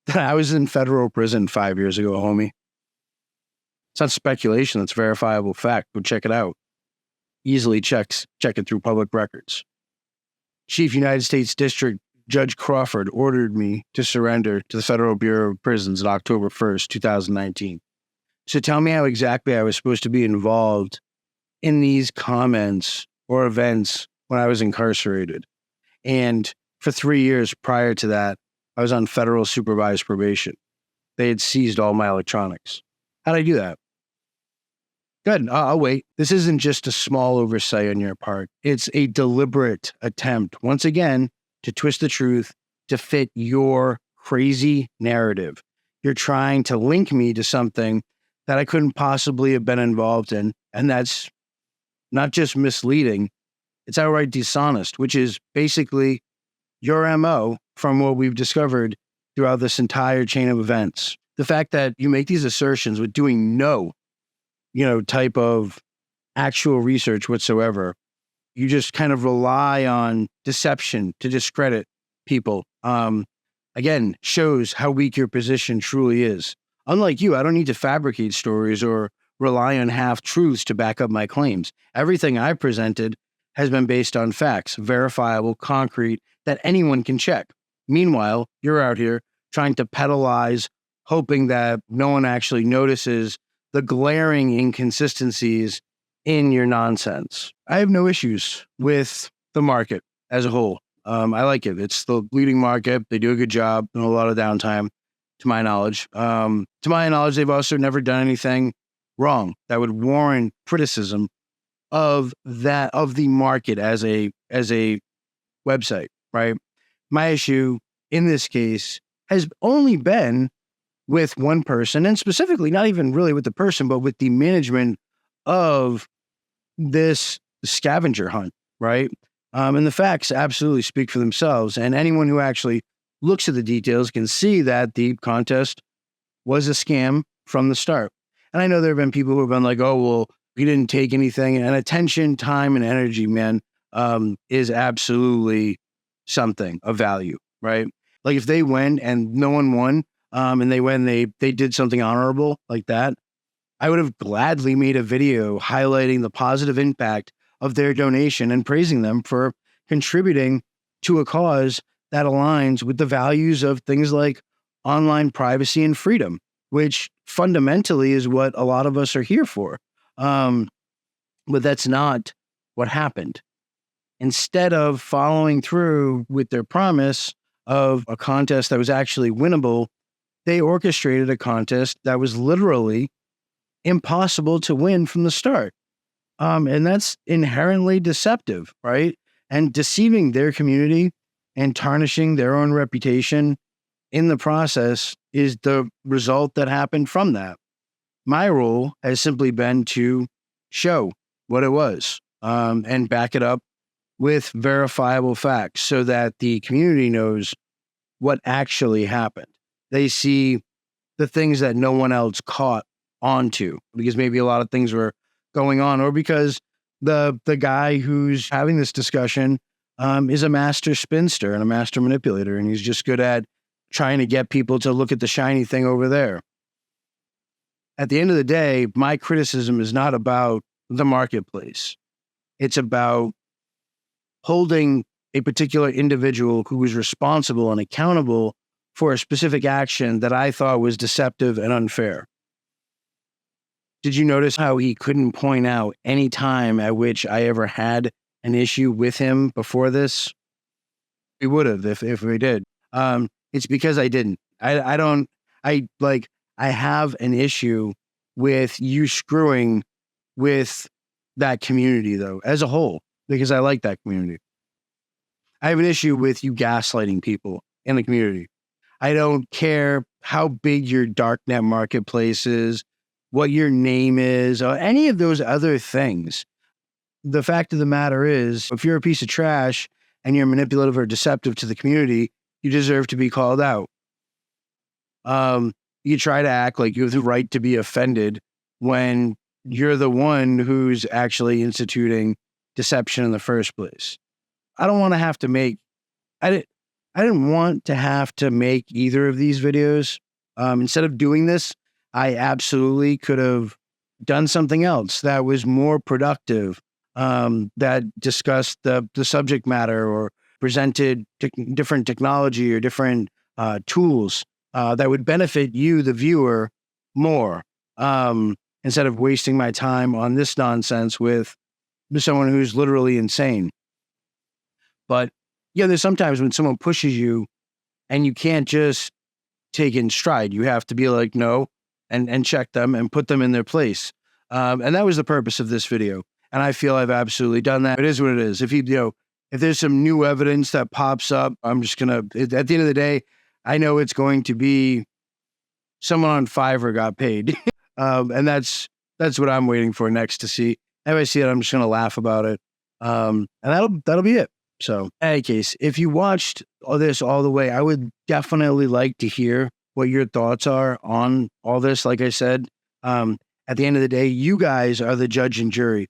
that I was in federal prison 5 years ago, homie. It's not speculation, it's verifiable fact. Go check it out. Easily check it through public records. Chief United States District Judge Crawford ordered me to surrender to the Federal Bureau of Prisons on October 1st, 2019. So tell me how exactly I was supposed to be involved in these comments or events when I was incarcerated. And for 3 years prior to that, I was on federal supervised probation. They had seized all my electronics. How'd I do that? Good, I'll wait. This isn't just a small oversight on your part. It's a deliberate attempt, once again, to twist the truth to fit your crazy narrative. You're trying to link me to something that I couldn't possibly have been involved in, and that's not just misleading, it's outright dishonest, which is basically your MO from what we've discovered throughout this entire chain of events. The fact that you make these assertions with doing no type of actual research whatsoever. You just kind of rely on deception to discredit people. Again, shows how weak your position truly is. Unlike you, I don't need to fabricate stories or rely on half-truths to back up my claims. Everything I presented has been based on facts, verifiable, concrete, that anyone can check. Meanwhile, you're out here trying to peddle lies, hoping that no one actually notices the glaring inconsistencies in your nonsense. I have no issues with the market as a whole. I like it. It's the leading market. They do a good job and a lot of downtime, to my knowledge. They've also never done anything wrong that would warrant criticism of the market as a website, right? My issue in this case has only been with one person, and specifically not even really with the person, but with the management of this scavenger hunt, right? And the facts absolutely speak for themselves. And anyone who actually looks at the details can see that the contest was a scam from the start. And I know there have been people who have been like, oh, well, we didn't take anything. And attention, time, and energy, man, is absolutely something of value, right? Like if they win and no one won, and they did something honorable like that, I would have gladly made a video highlighting the positive impact of their donation and praising them for contributing to a cause that aligns with the values of things like online privacy and freedom, which fundamentally is what a lot of us are here for. But that's not what happened. Instead of following through with their promise of a contest that was actually winnable, they orchestrated a contest that was literally impossible to win from the start. And that's inherently deceptive, right? And deceiving their community and tarnishing their own reputation in the process is the result that happened from that. My role has simply been to show what it was and back it up with verifiable facts so that the community knows what actually happened. They see the things that no one else caught onto because maybe a lot of things were going on or because The guy who's having this discussion is a master spinster and a master manipulator, and he's just good at trying to get people to look at the shiny thing over there. At the end of the day, my criticism is not about the marketplace. It's about holding a particular individual who was responsible and accountable for a specific action that I thought was deceptive and unfair. Did you notice how he couldn't point out any time at which I ever had an issue with him before this? We would have if we did. It's because I didn't. I have an issue with you screwing with that community, though, as a whole, because I like that community. I have an issue with you gaslighting people in the community. I don't care how big your darknet marketplace is, what your name is, or any of those other things. The fact of the matter is, if you're a piece of trash and you're manipulative or deceptive to the community, you deserve to be called out. You try to act like you have the right to be offended when you're the one who's actually instituting deception in the first place. I don't want to have to make, I didn't want to have to make either of these videos. Instead of doing this, I absolutely could have done something else that was more productive, that discussed the subject matter or presented different technology or different tools that would benefit you, the viewer, more, instead of wasting my time on this nonsense with someone who's literally insane. But yeah, there's sometimes when someone pushes you and you can't just take it in stride. You have to be like, no, and check them and put them in their place. And that was the purpose of this video. And I feel I've absolutely done that. It is what it is. If there's some new evidence that pops up, I'm just going to, at the end of the day, I know it's going to be someone on Fiverr got paid. And that's what I'm waiting for next to see. If I see it, I'm just going to laugh about it. And that'll be it. So in any case, if you watched all this all the way, I would definitely like to hear what your thoughts are on all this. Like I said, at the end of the day, you guys are the judge and jury.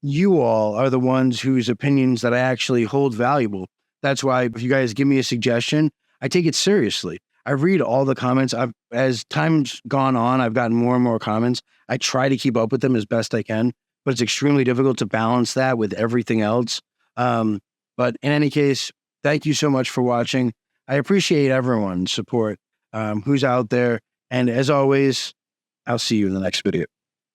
You all are the ones whose opinions that I actually hold valuable. That's why if you guys give me a suggestion, I take it seriously. I read all the comments. As time's gone on, I've gotten more and more comments. I try to keep up with them as best I can, but it's extremely difficult to balance that with everything else. But in any case, thank you so much for watching. I appreciate everyone's support, who's out there. And as always, I'll see you in the next video.